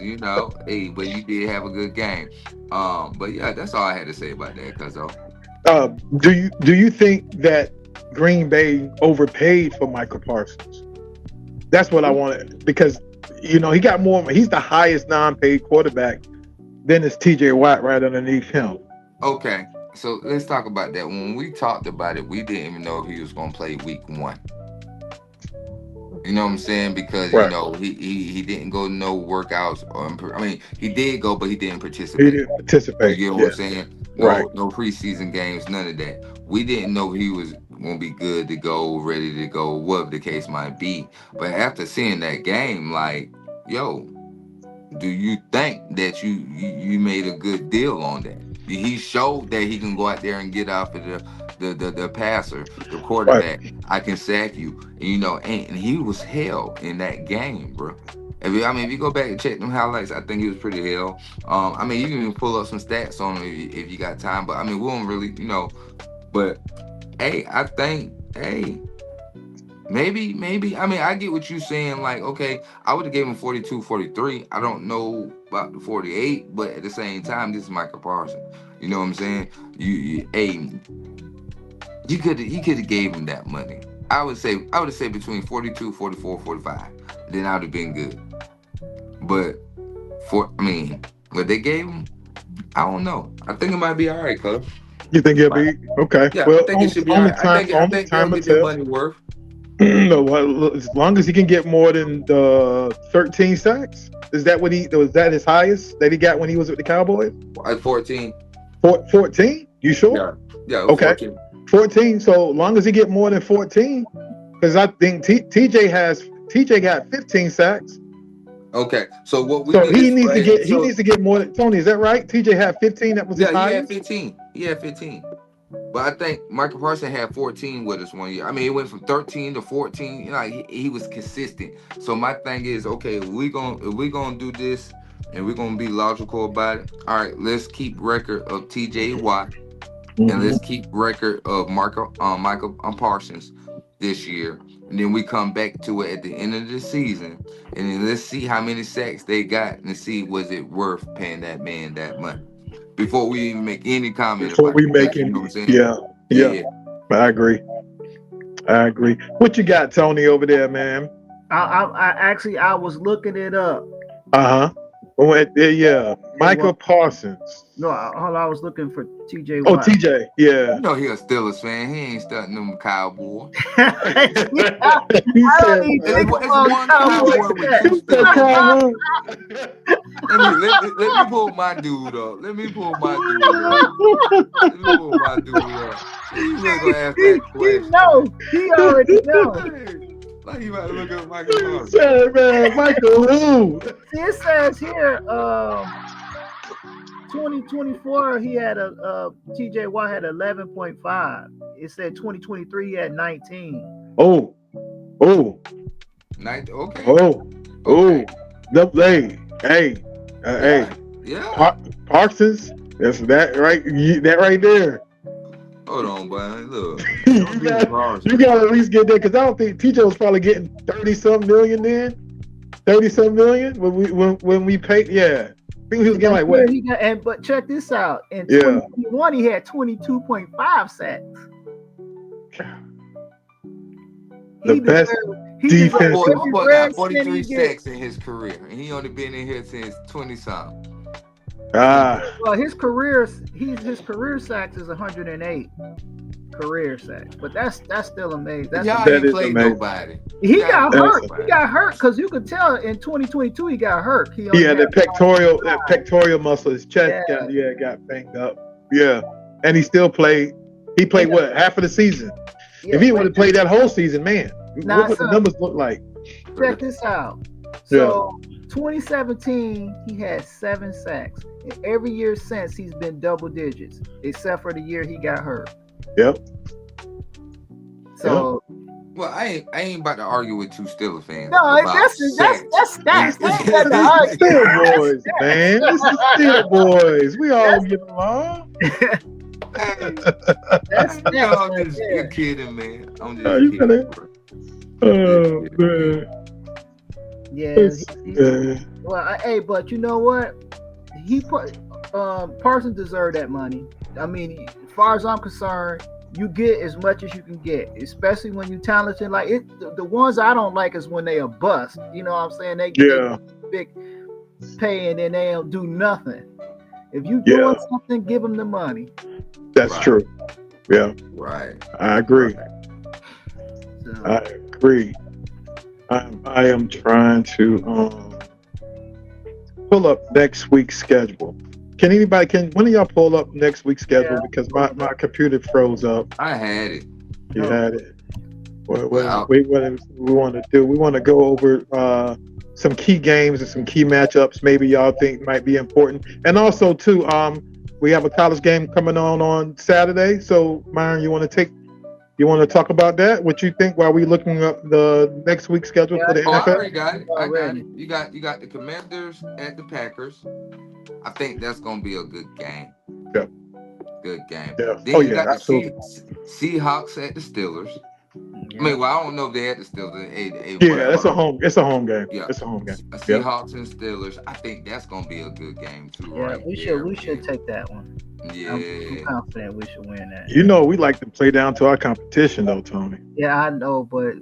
S1: Hey, but you did have a good game. But yeah, that's all I had to say about that. Cause
S2: Do you think that Green Bay overpaid for Michael Parsons? That's what I wanted because he got more. He's the highest non-paid quarterback. Then it's T.J. Watt right underneath him.
S1: okay, so let's talk about that. When we talked about it, we didn't even know if he was gonna play week one. You know what I'm saying? Because
S2: Right.
S1: he didn't go no workouts. I mean, he did go, but he didn't
S2: He
S1: participate.
S2: didn't
S1: You
S2: participate.
S1: get what
S2: Yeah.
S1: I'm saying?
S2: Right.
S1: No preseason games, none of that. We didn't know he was gonna be good to go, ready to go, whatever the case might be. But after seeing that game, like, yo, do you think that you made a good deal on that? He showed that he can go out there and get after the passer, the
S2: Right.
S1: quarterback. I can sack you, and he was hell in that game, bro. If you go back and check them highlights, I think he was pretty hell. I mean, you can even pull up some stats on him if you got time, but I mean, we don't really. But hey, I think, hey, maybe. I mean, I get what you're saying. Like, okay, I would have gave him 42, 43. I don't know about the 48, but at the same time, this is Michael Parsons. You know what I'm saying? Hey, you could have gave him that money. I would say between 42, 44, 45. Then I would have been good. But what they gave him, I don't know. I think it might be all right, cuz.
S2: You think he'll be okay?
S1: Yeah, I
S2: Well,
S1: think it should be all
S2: only
S1: right. I
S2: time,
S1: think I
S2: only
S1: think they'll
S2: time will
S1: get their
S2: tell.
S1: money worth.
S2: No, well, as long as he can get more than the 13 sacks, is that was that his highest that he got when he was with the Cowboys?
S1: At 14.
S2: 14? You sure?
S1: Yeah. Yeah,
S2: Okay,
S1: 14.
S2: 14. So long as he get more than 14, because I think TJ got 15 sacks.
S1: Okay. So what we
S2: So
S1: need
S2: he
S1: is
S2: needs to
S1: right.
S2: get he
S1: So
S2: needs to get more than Tony. Is that right? TJ had 15. That was his
S1: yeah, he had
S2: highest.
S1: 15. He had 15. But I think Michael Parsons had 14 with us one year. I mean, he went from 13 to 14. He was consistent. So my thing is, okay, if we gonna do this and we're gonna be logical about it. All right, let's keep record of TJ Watt and
S2: Mm-hmm.
S1: let's keep record of Michael Parsons this year. And then we come back to it at the end of the season, and then let's see how many sacks they got and see was it worth paying that man that money before we even make any comment
S2: Before
S1: about
S2: we
S1: it.
S2: make
S1: You know what
S2: him,
S1: I'm saying?
S2: yeah,
S1: Yeah,
S2: yeah,
S1: yeah.
S2: I agree. I agree. What you got, Tony, over there, man?
S3: I was looking it up.
S2: Uh huh. Yeah, Michael
S3: Well,
S2: Parsons.
S3: no, I was looking for T.J.
S2: Oh,
S3: Watt.
S2: TJ. Yeah.
S1: You know he a Steelers fan. He ain't starting them Cowboy.
S3: Yeah,
S2: He
S3: I don't
S2: said,
S3: even think
S1: It's
S3: about
S1: one
S3: Cowboy
S1: Cowboy with two
S2: he said,
S1: Steelers.
S2: Cowboy.
S1: Let me pull my dude up. Let me pull my dude up. Let me pull my dude up. You ain't gonna ask that
S3: he
S1: question.
S3: know. He already know.
S1: Hey, like you about to look up Michael
S2: He
S1: Parsons.
S2: said, man, Michael who?
S3: See, it says here, 2024, he had TJ Watt had 11.5. It said 2023 he had 19.
S2: Oh, oh,
S1: Night. Okay.
S2: oh, oh. Hey,
S1: Yeah.
S2: hey.
S1: Yeah.
S2: Parsons. That's that right. That right there.
S1: Hold on, boy. Look.
S2: you
S1: Don't do
S2: got
S1: Parsons.
S2: to at least get that because I don't think TJ was probably getting 30 some million then. 37 million when we paid. Yeah, I think he was getting like what?
S3: He got, but check this out. In
S2: Yeah.
S3: 2021, he had 22.5 sacks.
S2: The
S3: He
S2: best
S3: deserved, he
S2: defense.
S3: deserved
S1: My
S3: every
S1: boy
S3: red
S1: got
S3: cent
S1: 43
S3: he get.
S1: sacks in his career, and he only been in here since 20 something.
S3: Well, his career sacks is 108 career sacks, but that's still amazing. That's
S1: Y'all
S2: that
S1: ain't
S2: is
S1: played
S2: amazing.
S1: nobody.
S3: he got hurt.
S1: Nobody.
S3: He got hurt because you could tell in 2022 he got hurt. He
S2: Yeah,
S3: only
S2: that pectoral muscle, his chest
S3: Yeah.
S2: got banged up. Yeah, and he still played. He played what, half of the season? If he would have played that whole season, man,
S3: Now,
S2: what would the numbers look like?
S3: Check this out. So 2017, he had 7 sacks. And every year since, he's been double digits, except for the year he got hurt.
S2: Yep.
S3: So,
S1: well, I ain't about to argue with two Steelers fans.
S3: no, that's stats.
S2: Steel boys, man. This is Steel boys. We all get along.
S3: That's
S1: I'm just kidding, man. I'm just
S2: You
S1: kidding.
S2: Oh man.
S3: Yeah. Well, hey, but you know what? He put Parsons deserved that money. I mean, as far as I'm concerned, you get as much as you can get, especially when you're talented. Like the ones I don't like is when they are bust. You know what I'm saying? They get big pay and then they don't do nothing. If you doing something, give them the money.
S2: That's true. Yeah.
S1: Right.
S2: I agree.
S3: So.
S2: I agree. I am trying to pull up next week's schedule. Can one of y'all pull up next week's schedule, because my computer froze up.
S1: I had it.
S2: You had it. What we want to do? We want to go over some key games and some key matchups maybe y'all think might be important, and also too we have a college game coming on Saturday. So Myron, you want to talk about that? What you think while we looking up the next week's schedule for the NFL?
S1: I already got it. I got it. You got the Commanders at the Packers. I think that's gonna be a good game.
S2: Yeah.
S1: Good game.
S2: Yeah.
S1: Then you got
S2: absolutely.
S1: the Seahawks at the Steelers. Yeah. I mean, well, I don't know if they're at the Steelers.
S2: It's a home. It's a home game. Yeah. It's a home game.
S1: Seahawks and Steelers. I think that's gonna be a good game too.
S3: Yeah,
S1: right
S3: we should take that one.
S1: Yeah,
S3: I'm confident we should win that.
S2: You know, we like to play down to our competition, though, Tony.
S3: Yeah, I know, but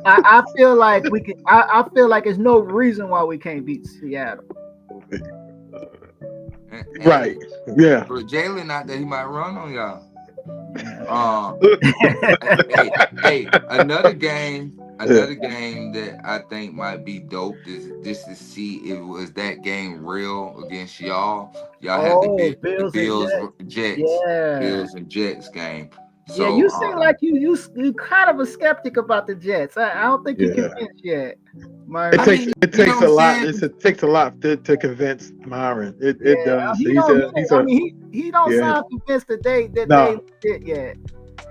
S3: I feel like we can. I feel like there's no reason why we can't beat Seattle.
S2: Right. Yeah.
S1: For Jalen out there, he might run on y'all. Hey, another game that I think might be dope is just to see if was that game real against y'all. Y'all had the Bills Jets.
S3: Yeah.
S1: Bills and Jets game. So,
S3: yeah, you seem like you kind of a skeptic about the Jets. I don't think you're convinced yet. Myron.
S2: It takes a lot. It takes a lot to convince Myron. It does. He
S3: don't sound convinced that they did yet.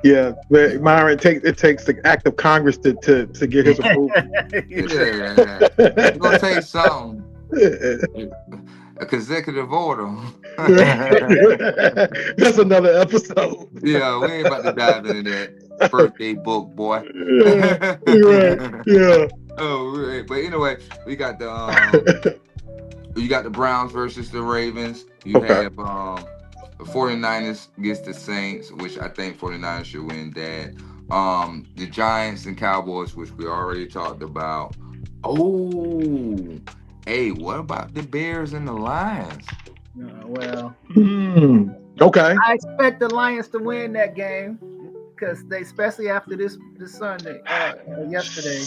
S2: Yeah, but Myron, it takes the act of Congress to get his approval.
S1: It's gonna take something. A consecutive order.
S2: That's another episode.
S1: Yeah, we ain't about to dive into that birthday book, boy.
S2: Right. Yeah.
S1: Oh, right. But anyway, we got the Browns versus the Ravens. You have the 49ers against the Saints, which I think 49ers should win that. The Giants and Cowboys, which we already talked about. Oh, hey, what about the Bears and the Lions?
S3: Well,
S2: okay.
S3: I expect the Lions to win that game because they, especially after this Sunday, yesterday.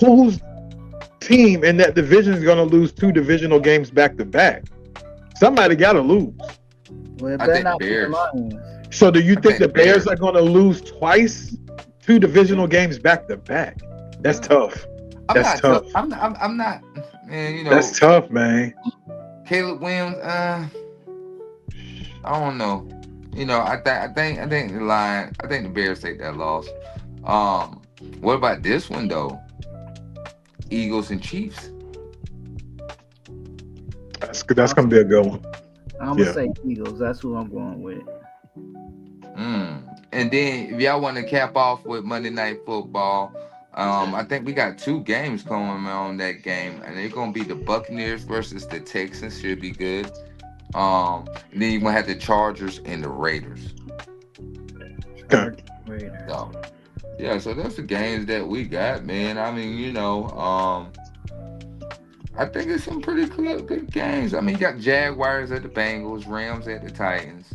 S2: Whose team in that division is going to lose 2 divisional games back to back? Somebody got to lose.
S3: Well, it better not be the Lions.
S2: So, do you think the Bears are going to lose twice, 2 divisional games back to back? That's tough. That's tough.
S1: I'm not, man. You know,
S2: that's tough, man.
S1: Caleb Williams. I don't know. You know, I think the Lions. I think the Bears take that loss. What about this one though? Eagles and Chiefs.
S2: That's gonna be a good one.
S3: I'm gonna say Eagles. That's who I'm going with.
S1: And then if y'all want to cap off with Monday Night Football, I think we got two games going on that game, and they're gonna be the Buccaneers versus the Texans. Should be good. And then you're gonna have the Chargers and the Raiders.
S3: Chargers, Raiders.
S1: So yeah, so that's the games that we got, man. I mean, I think it's some pretty good games. I mean, you got Jaguars at the Bengals, Rams at the Titans,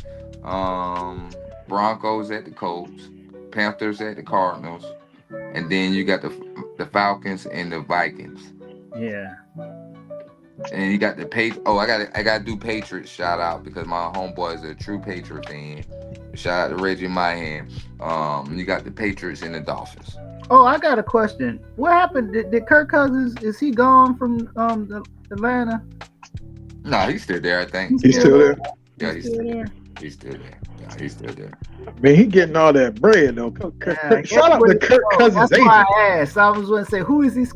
S1: Broncos at the Colts, Panthers at the Cardinals, and then you got the Falcons and the Vikings.
S3: Yeah.
S1: And you got the Oh, I gotta do Patriots shout out because my homeboy is a true Patriot fan. Shout out to Reggie Mahan. You got the Patriots and the Dolphins.
S3: Oh, I got a question. What happened? Did Kirk Cousins, is he gone from Atlanta?
S1: No, he's still there. I think.
S2: He's still there.
S1: Yeah, he's still there. He's still there. Yeah, he's still there.
S2: I mean, he getting all that bread though.
S3: Yeah,
S2: Shout out to Kirk Cousins'
S3: That's
S2: agent.
S3: why I asked. I was going to say, who is he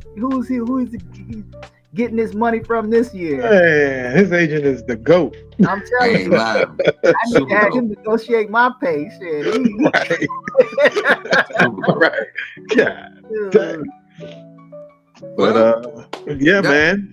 S3: getting his money from this year?
S2: Man, his agent is the GOAT.
S3: I'm telling
S1: Ain't
S3: you,
S1: lying.
S3: I need to
S1: Super
S3: have
S1: dope.
S3: him negotiate my pay. Shit.
S2: Right.
S1: Super
S2: Right. Yeah.
S3: Dude.
S2: But yeah, man.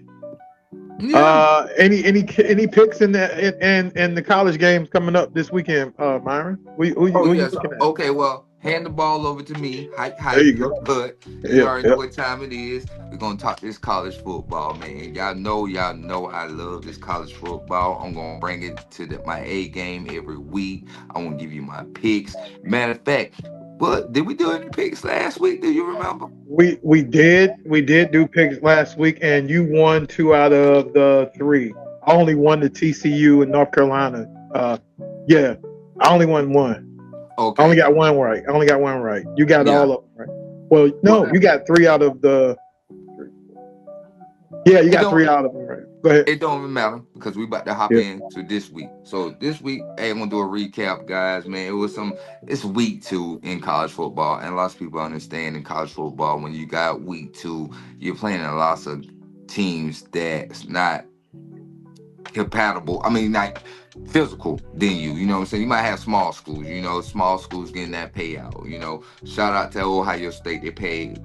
S1: Yeah.
S2: Any picks in the college games coming up this weekend, Myron? Who you
S1: Yes.
S2: looking at?
S1: Okay, well, hand the ball over to me. Hype,
S2: There you go.
S1: But you
S2: Yeah,
S1: already
S2: yeah.
S1: know what time it is. We're gonna talk this college football, man. Y'all know I love this college football. I'm gonna bring it to my A game every week. I'm gonna give you my picks. Matter of fact, what did we do any picks last week? Do you remember?
S2: We did do picks last week, and you won 2 out of the 3. I only won the TCU in North Carolina. Yeah, I only won 1.
S1: Okay.
S2: I only got 1 right. You got
S1: Yeah.
S2: all of them right. Well, no, you got 3 out of the. Yeah, you got 3 out of them right. Go ahead.
S1: It don't even matter because we about to hop
S2: Yeah.
S1: into this week. So this week, hey, I'm gonna do a recap, guys. Man, it's week 2 in college football, and lots of people understand in college football when you got week 2, you're playing a lots of teams that's not compatible. I mean, like physical than you. You know what I'm saying? You might have small schools. Small schools getting that payout. Shout out to Ohio State. They played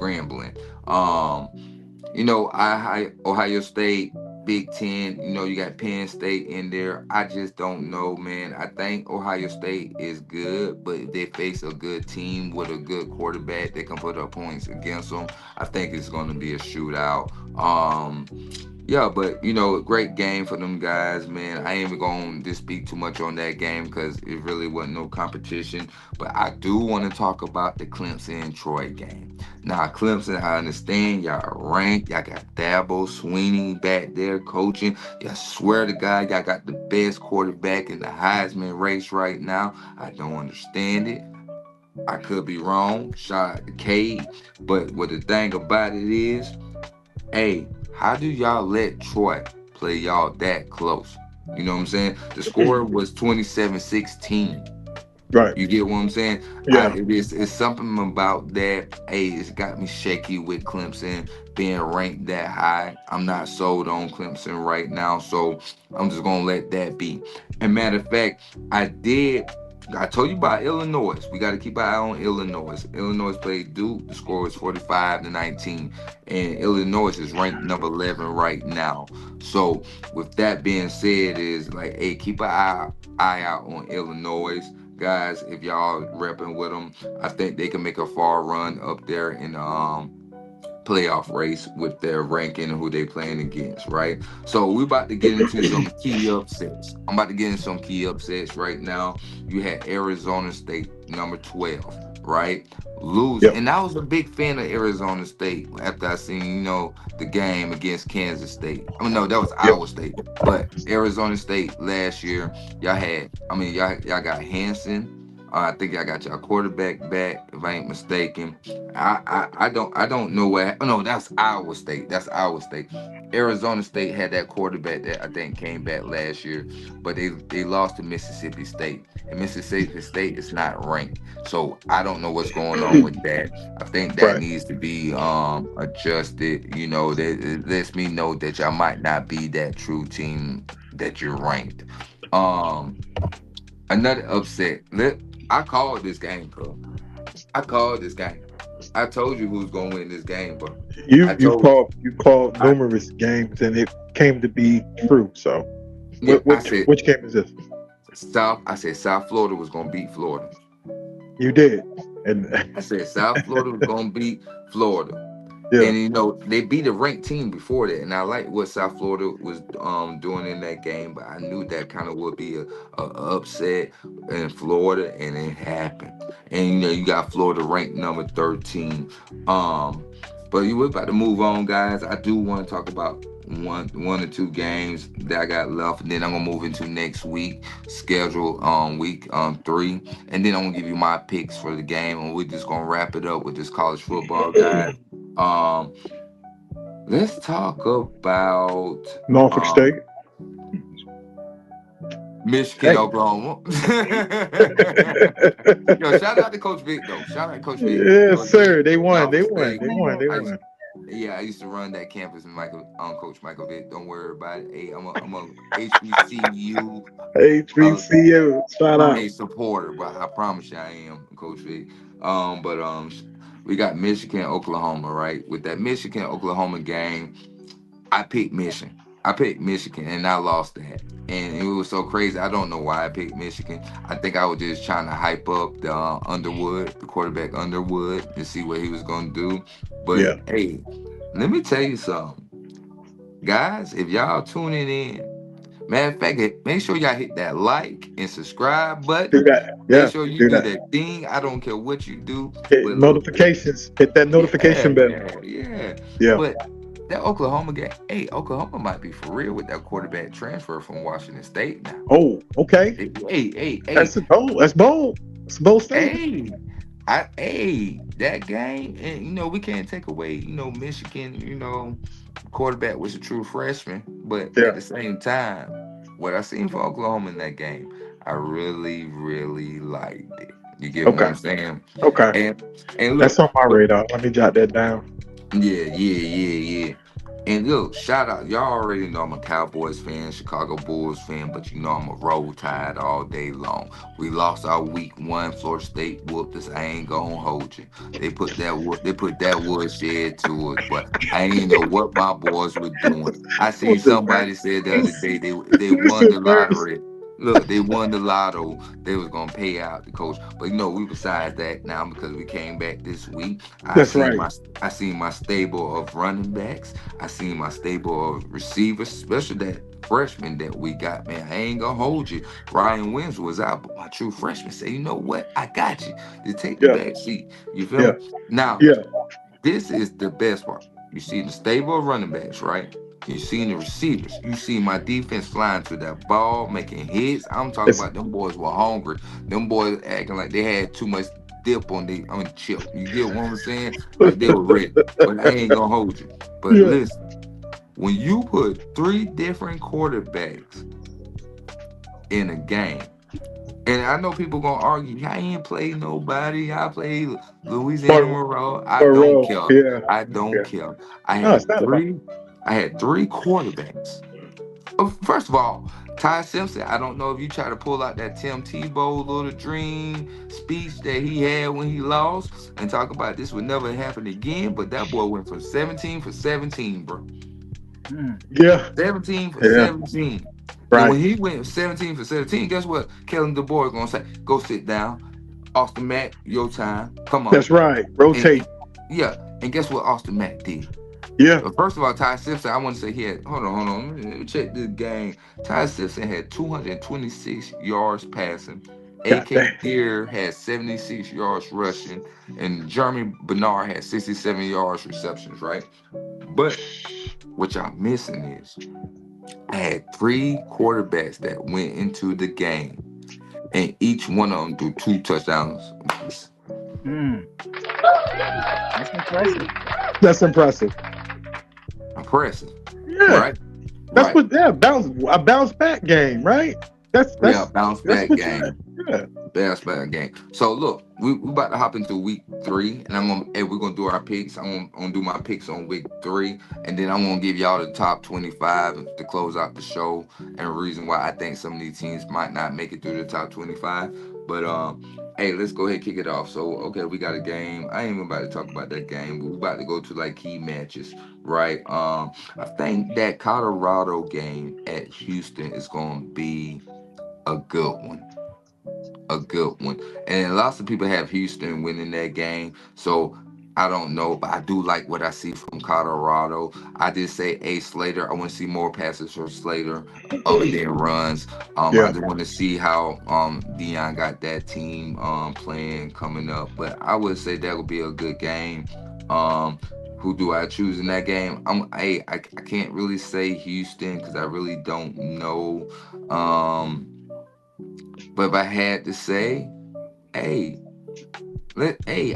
S1: Grambling. Ohio State, Big Ten, you got Penn State in there. I just don't know, man. I think Ohio State is good, but if they face a good team with a good quarterback that can put up points against them, I think it's going to be a shootout. Yeah, but great game for them guys, man. I ain't even going to speak too much on that game because it really wasn't no competition. But I do want to talk about the Clemson and Troy game. Now, Clemson, I understand y'all are ranked. Y'all got Dabo Swinney back there coaching. Y'all swear to God, y'all got the best quarterback in the Heisman race right now. I don't understand it. I could be wrong. Shout out to Cade. But what the thing about it is, hey, how do y'all let Troy play y'all that close? You know what I'm saying? The score was 27-16.
S2: Right.
S1: You get what I'm saying?
S2: Yeah.
S1: It's something about that. Hey, it's got me shaky with Clemson being ranked that high. I'm not sold on Clemson right now, so I'm just gonna let that be. And matter of fact, I told you about Illinois. We got to keep an eye on Illinois. Illinois played Duke. The score was 45-19. And Illinois is ranked number 11 right now. So with that being said, is like, hey, keep an eye out on Illinois. Guys, if y'all repping with them, I think they can make a far run up there in the playoff race with their ranking and who they playing against, right? So we're about to get into some key upsets. I'm about to get into some key upsets right now. You had Arizona State, number 12, right? Lose.
S2: Yep.
S1: And I was a big fan of Arizona State after I seen, the game against Kansas State. I mean, no, that was Iowa State. But Arizona State last year, y'all got Hanson. I think I got y'all quarterback back, if I ain't mistaken. I don't know where. Oh no, that's Iowa State. Arizona State had that quarterback that I think came back last year, but they lost to Mississippi State, and Mississippi State is not ranked. So I don't know what's going on with that. I think that
S2: Right.
S1: needs to be adjusted. That it lets me know that y'all might not be that true team that you're ranked. Another upset. I called this game, bro. I called this game. I told you who's gonna win this game, bro. I told
S2: You've called
S1: I
S2: numerous games and it came to be true. So,
S1: yeah, I said
S2: which game is this?
S1: South Florida was gonna beat Florida.
S2: You did, and
S1: I said South Florida was gonna beat Florida.
S2: yeah,
S1: And they beat a ranked team before that, and I like what South Florida was doing in that game, but I knew that kind of would be a upset in Florida, and it happened. And you got Florida ranked number 13. Um, but we're about to move on, guys. I do want to talk about one or two games that I got left, and then I'm gonna move into next week schedule week 3, and then I'm gonna give you my picks for the game, and we're just gonna wrap it up with this college football, guys. um, let's talk about
S2: Norfolk
S1: um
S2: State.
S1: Michigan,
S2: Hey,
S1: Oklahoma. Yo, shout out to Coach Vic though. Shout out to Coach Vic.
S2: yes,
S1: Coach Vic,
S2: sir. They won. They
S1: Norfolk
S2: won.
S1: State.
S2: They won. They
S1: I used,
S2: won.
S1: yeah, I used to run that campus and Coach Michael Vick. Don't worry about it. Hey, I'm a HBCU
S2: HBCU. Shout out.
S1: a supporter, but I promise you I am Coach Vick. We got Michigan, Oklahoma, right? With that Michigan Oklahoma game, I picked Michigan. I picked Michigan and I lost that. And it was so crazy. I don't know why I picked Michigan. I think I was just trying to hype up the Underwood, the quarterback Underwood, and see what he was going to do. But
S2: Yeah.
S1: hey, let me tell you something. Guys, if y'all tuning in, matter of fact, make sure y'all hit that like and subscribe
S2: Do
S1: button.
S2: that.
S1: Make
S2: Yeah.
S1: sure you
S2: Do
S1: do
S2: that.
S1: that thing. I don't care what you do.
S2: Hit
S1: But look,
S2: notifications. Hit that
S1: yeah,
S2: notification bell.
S1: yeah.
S2: Yeah.
S1: But that Oklahoma game, hey, Oklahoma might be for real with that quarterback transfer from Washington State now.
S2: Oh, okay.
S1: Hey,
S2: That's bold. It's a bold statement.
S1: hey, that game, and we can't take away, Michigan, quarterback was a true freshman, but at
S2: Yeah.
S1: the same time, what I seen for Oklahoma in that game, I really, really liked it. You get what
S2: Okay.
S1: I'm saying?
S2: Okay.
S1: And and
S2: That's
S1: look,
S2: on my
S1: but
S2: radar. Let me jot that down.
S1: yeah. And look, shout out. Y'all already know I'm a Cowboys fan, Chicago Bulls fan, but I'm a roll tide all day long. We lost our week 1. Florida State whooped us. I ain't gonna hold you. They put that woodshed to us, but I ain't know what my boys were doing. I seen
S2: Listen, man.
S1: somebody said the other
S2: Listen,
S1: day they won
S2: listen,
S1: the
S2: man.
S1: lottery. Look, they won the lotto. They was gonna pay out the coach, but we besides that now because we came back this week. I
S2: That's
S1: seen
S2: right.
S1: my I seen my stable of running backs. I seen my stable of receivers, especially that freshman that we got, man. I ain't gonna hold you. Ryan Wins was out, but my true freshman said, you know what? I got you. To take the
S2: Yeah.
S1: back seat. You feel
S2: Yeah.
S1: me? Now,
S2: Yeah.
S1: this is the best part. You see the stable of running backs, right? You seen the receivers. You see my defense flying to that ball, making hits. I'm talking
S2: It's
S1: about them boys were hungry. Them boys acting like they had too much dip on chip. You get what I'm saying? Like they were ready. But I ain't gonna hold you. But
S2: yeah.
S1: listen, when you put 3 different quarterbacks in a game, and I know people gonna argue, I ain't played nobody. I played Louisiana
S2: Monroe.
S1: Monroe. I don't
S2: Monroe.
S1: care.
S2: Yeah.
S1: I don't
S2: Yeah.
S1: care. I
S2: No, it's
S1: had
S2: not about.
S1: three. I had 3 quarterbacks. First of all, Ty Simpson. I don't know if you try to pull out that Tim Tebow little dream speech that he had when he lost and talk about this would never happen again. But that boy went from 17 for 17, bro.
S3: Mm.
S2: Yeah.
S1: 17 for
S2: Yeah.
S1: 17. And
S2: Right.
S1: when he went 17 for 17, guess what? Kellen DeBoer gonna say, go sit down. Austin Mack, your time. Come on.
S2: That's right.
S1: And
S2: Rotate.
S1: yeah, and guess what Austin Mack did?
S2: Yeah.
S1: First of all, Ty Simpson, I want to say he had, hold on. Let me check this game. Ty Simpson had 226 yards passing.
S2: God
S1: AK
S2: damn.
S1: Deer had 76 yards rushing. And Jeremy Bernard had 67 yards receptions, right? But what y'all missing is I had 3 quarterbacks that went into the game, and each one of them threw 2 touchdowns apiece.
S3: Mm. That's impressive.
S2: That's impressive.
S1: Impressive,
S2: Yeah.
S1: right?
S2: That's
S1: Right.
S2: what. Yeah. Bounce back game. Right. That's
S1: Yeah,
S2: that's
S1: bounce
S2: that's
S1: back
S2: what you.
S1: game.
S2: Yeah.
S1: Best bad game. So look, we about to hop into week 3, and we're gonna do our picks. I'm gonna do my picks on week 3, and then I'm gonna give y'all the top 25 to close out the show, and the reason why I think some of these teams might not make it through the top 25. But hey, let's go ahead and kick it off. So okay, we got a game. I ain't even about to talk about that game, but we about to go to like key matches, right? I think that Colorado game at Houston is gonna be a good one, a good one. And lots of people have Houston winning that game. So I don't know, but I do like what I see from Colorado. I did say A Slater. I want to see more passes from Slater other than runs. I
S2: Yeah.
S1: just want to see how Dion got that team playing coming up. But I would say that would be a good game. Um who do I choose in that game? I can't really say Houston because I really don't know. Um but if I had to say, hey,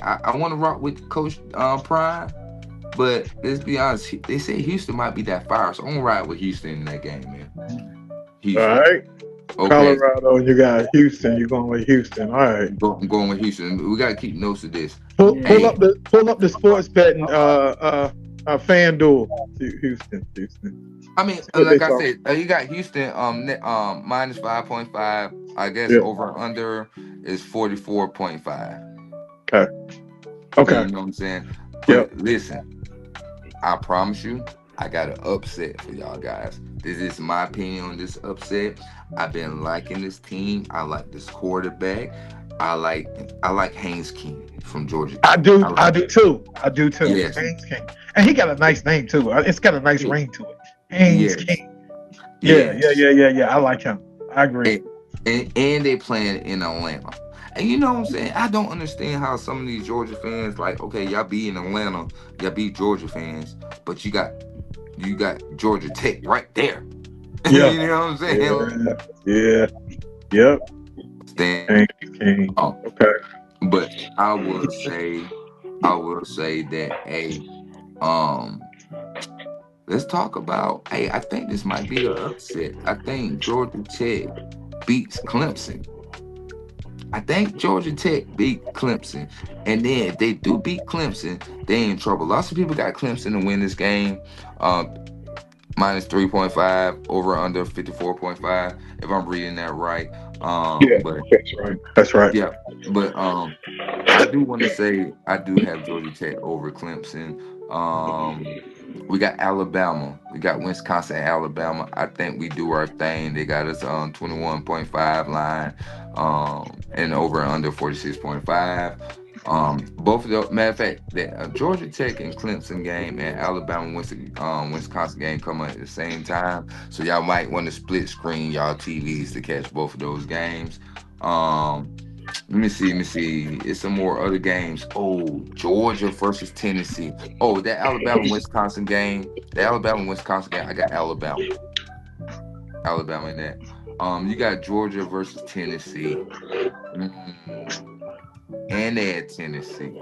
S1: I want to rock with Coach Prime, but let's be honest, they say Houston might be that fire, so I'm gonna ride with Houston in that game, man.
S2: All
S1: Houston.
S2: right.
S1: Okay,
S2: Colorado, you got Houston. You're going with Houston. All right.
S1: I'm going with Houston. We gotta keep notes of this.
S3: Yeah.
S1: Hey,
S2: Pull up the sports betting fan duel. Houston.
S1: I mean,
S2: See what they
S1: like I
S2: talk.
S1: said, you got Houston minus 5.5. I guess
S2: Yeah.
S1: over under is 44.5.
S2: Okay. Okay.
S1: You know what I'm saying?
S2: Yep.
S1: But listen, I promise you, I got an upset for y'all guys. This is my opinion on this upset. I've been liking this team. I like this quarterback. I like I like Haynes King from Georgia
S2: I
S1: Tech.
S2: do.
S1: I
S2: I
S1: like
S2: do too. I do too.
S1: yes,
S2: Haynes King, and he got a nice name too. It's got a nice
S1: ye-
S2: ring to it. Haynes
S1: yes,
S2: King. Yeah.
S1: yes.
S2: I like him. I agree.
S1: And, and they playing in Atlanta. And you know what I'm saying? I don't understand how some of these Georgia fans like, okay, y'all be in Atlanta, y'all be Georgia fans, but you got Georgia Tech right there.
S2: Yeah.
S1: You know what I'm saying?
S2: Yeah. Yeah. Yep.
S1: Stand
S2: Haynes King.
S1: on.
S2: Okay.
S1: But I will say that um let's talk about I think this might be the upset. I think Georgia Tech beats Clemson. I think Georgia Tech beat Clemson. And then if they do beat Clemson, they in trouble. Lots of people got Clemson to win this game. Um minus 3.5 over under 54.5 if I'm reading that right.
S2: Yeah.
S1: But
S2: That's right. That's right.
S1: yeah, but I do want to say I do have Georgia Tech over Clemson. We got Alabama. We got Wisconsin, and Alabama. I think we do our thing. They got us on 21.5 line, and over and under 46.5. Both of the matter of fact, the Georgia Tech and Clemson game and Alabama Wisconsin game come at the same time. So y'all might want to split screen y'all TVs to catch both of those games. Um, let me see. It's some more other games. Oh, Georgia versus Tennessee. Oh, that Alabama Wisconsin game. The Alabama Wisconsin game. I got Alabama. Alabama in that. You got Georgia versus Tennessee. Mm, and they at Tennessee.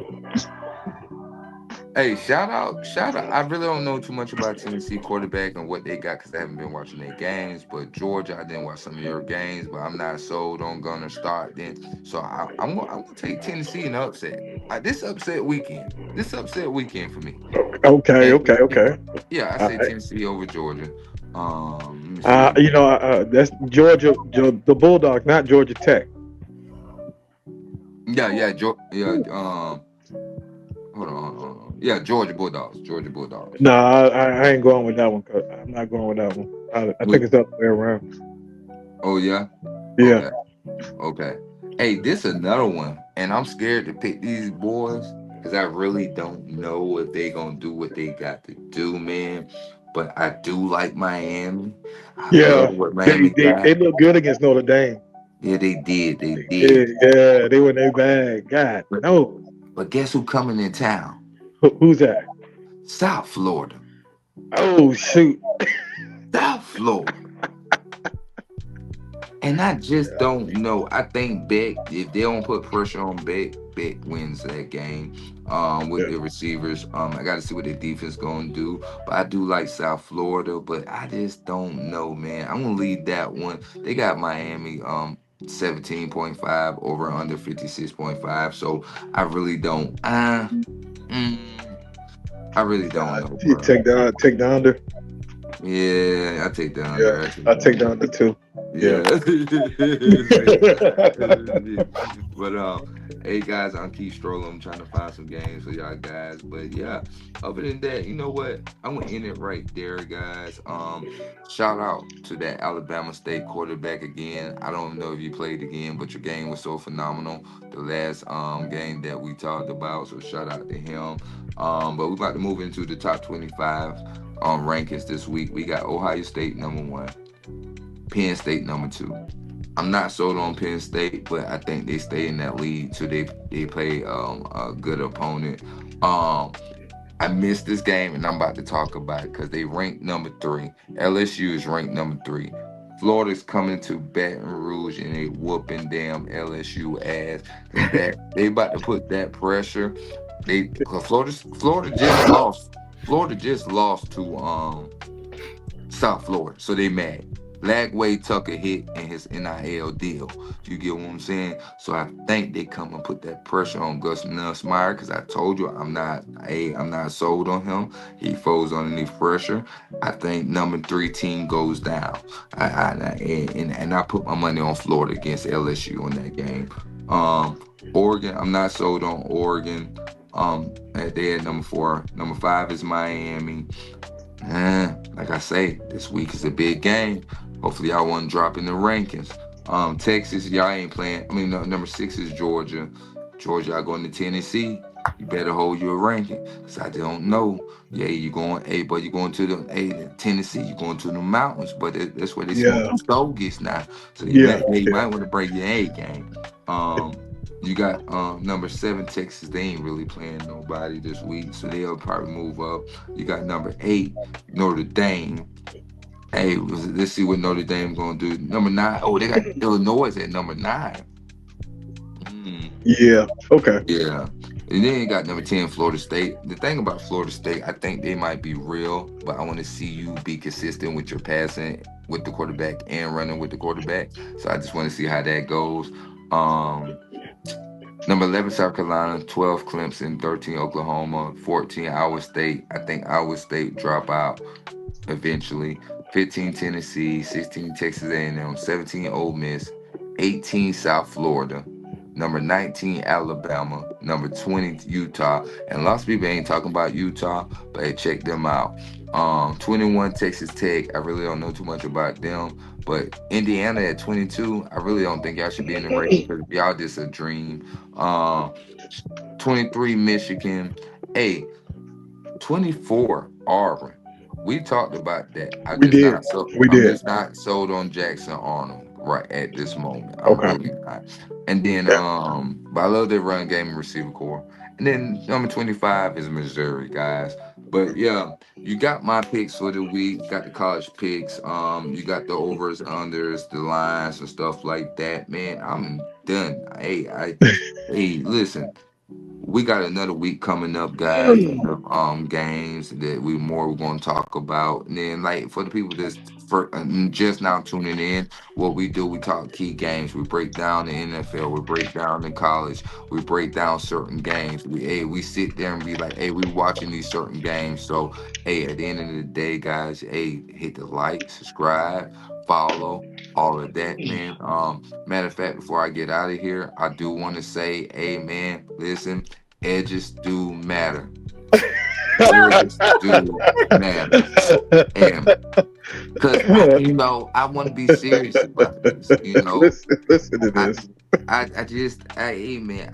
S1: Hey, shout out. I really don't know too much about Tennessee quarterback and what they got because I haven't been watching their games. But Georgia, I didn't watch some of your games, but I'm not sold on gonna start then. So I'm gonna take Tennessee in the upset. This upset weekend. This upset weekend for me.
S2: Okay.
S1: And
S2: Okay.
S1: yeah, I
S2: All
S1: say
S2: right.
S1: Tennessee over Georgia. Let me see.
S2: That's Georgia, the Bulldogs, not Georgia Tech.
S1: Yeah. Hold on. Yeah, Georgia Bulldogs. Georgia Bulldogs.
S2: No, I ain't going with that one. I'm not going with that one. I think
S1: With
S2: it's the other way around.
S1: oh yeah.
S2: Yeah.
S1: Okay. Okay. Hey, this another one, and I'm scared to pick these boys because I really don't know if they gonna do what they got to do, man. But I do like Miami. I love
S2: Yeah.
S1: what
S2: They
S1: Miami
S2: they, they
S1: got.
S2: look good against Notre Dame.
S1: Yeah, they did. They
S2: Yeah,
S1: did.
S2: yeah, they were in their bag. God,
S1: But
S2: no.
S1: but guess who coming in town?
S2: Who's that?
S1: South Florida.
S2: Oh shoot.
S1: South Florida. And I just don't know. I think Beck, if they don't put pressure on Beck, Beck wins that game. With
S2: Yeah.
S1: their receivers. I got to see what their defense gonna do. But I do like South Florida, but I just don't know, man. I'm gonna leave that one. They got Miami 17.5 over under 56.5. So I really don't. Mm, I really don't know,
S2: You
S1: bro.
S2: take the under.
S1: Yeah, I take the
S2: Yeah,
S1: under.
S2: I take the under too. Yeah.
S1: Yeah. But hey guys, I'm Keith Stroller. I'm trying to find some games for y'all guys. But yeah, other than that, you know what? I'm gonna end it right there, guys. Shout out to that Alabama State quarterback again. I don't know if you played again, but your game was so phenomenal. The last game that we talked about. So shout out to him. But we're about to move into the top 25 rankings this week. We got Ohio State number one, Penn State number two. I'm not sold on Penn State, but I think they stay in that lead till they play a good opponent. Um, I missed this game, and I'm about to talk about it because they ranked number three. LSU is ranked number three. Florida's coming to Baton Rouge and they whooping damn LSU ass. They about to put that pressure. They 'cause Florida just lost. Florida just lost to South Florida, so they mad. Lagway took a hit in his NIL deal. You get what I'm saying? So I think they come and put that pressure on Gus Nussmeier because I told you I'm not sold on him. He falls underneath pressure. I think number three team goes down. And I put my money on Florida against LSU in that game. Oregon, I'm not sold on Oregon. They at number four. Number five is Miami. Like I say, this week is a big game. Hopefully, y'all won't drop in the rankings. Texas, y'all ain't playing. I mean, no, number six is Georgia. Georgia, y'all going to Tennessee. You better hold your ranking, cause I don't know. Yeah, you going, hey, but you going to Tennessee. You going to the mountains, but that's where they smoke
S2: Yeah.
S1: them stogies now. So
S2: Yeah.
S1: you
S2: Yeah.
S1: might want to break your A game. You got number seven Texas. They ain't really playing nobody this week, so they'll probably move up. You got number eight Notre Dame. Hey, let's see what Notre Dame gonna do. Number nine. Oh, they got Illinois at number nine. Mm,
S2: Yeah. Okay.
S1: yeah. And then you got number 10, Florida State. The thing about Florida State, I think they might be real, but I want to see you be consistent with your passing with the quarterback and running with the quarterback. So I just want to see how that goes. Um, Number 11, South Carolina, 12, Clemson, 13, Oklahoma, 14, Iowa State. I think Iowa State drop out eventually. 15, Tennessee, 16, Texas A&M, 17, Ole Miss, 18, South Florida. Number 19, Alabama. Number 20, Utah. And lots of people ain't talking about Utah, but hey, check them out. 21, Texas Tech. I really don't know too much about them. But Indiana at 22, I really don't think y'all should be in the race because y'all just a dream. Uh, 23, Michigan. Hey, 24, Auburn. We talked about that.
S2: We did. We
S1: I'm
S2: did.
S1: just not sold on Jackson Arnold right at this moment. I'm
S2: Okay.
S1: really not. And then
S2: Yeah.
S1: but I love their run game and receiver core. And then number 25 is Missouri, guys. But yeah, you got my picks for the week, got the college picks, you got the overs, unders, the lines and stuff like that. Man, I'm done. Hey, listen, we got another week coming up, guys. Games that we're going to talk about, and then like for the people that's just now tuning in, what we do, we talk key games. We break down the NFL. We break down the college. We break down certain games. We sit there and be like, hey, we watching these certain games. So hey, at the end of the day, guys, hey, hit the like, subscribe, follow. All of that, man. Matter of fact, before I get out of here, I do want to say, hey, man, listen, edges do matter. Edges do matter. And because I want to be serious about this.
S2: Listen to
S1: I
S2: this.
S1: hey man,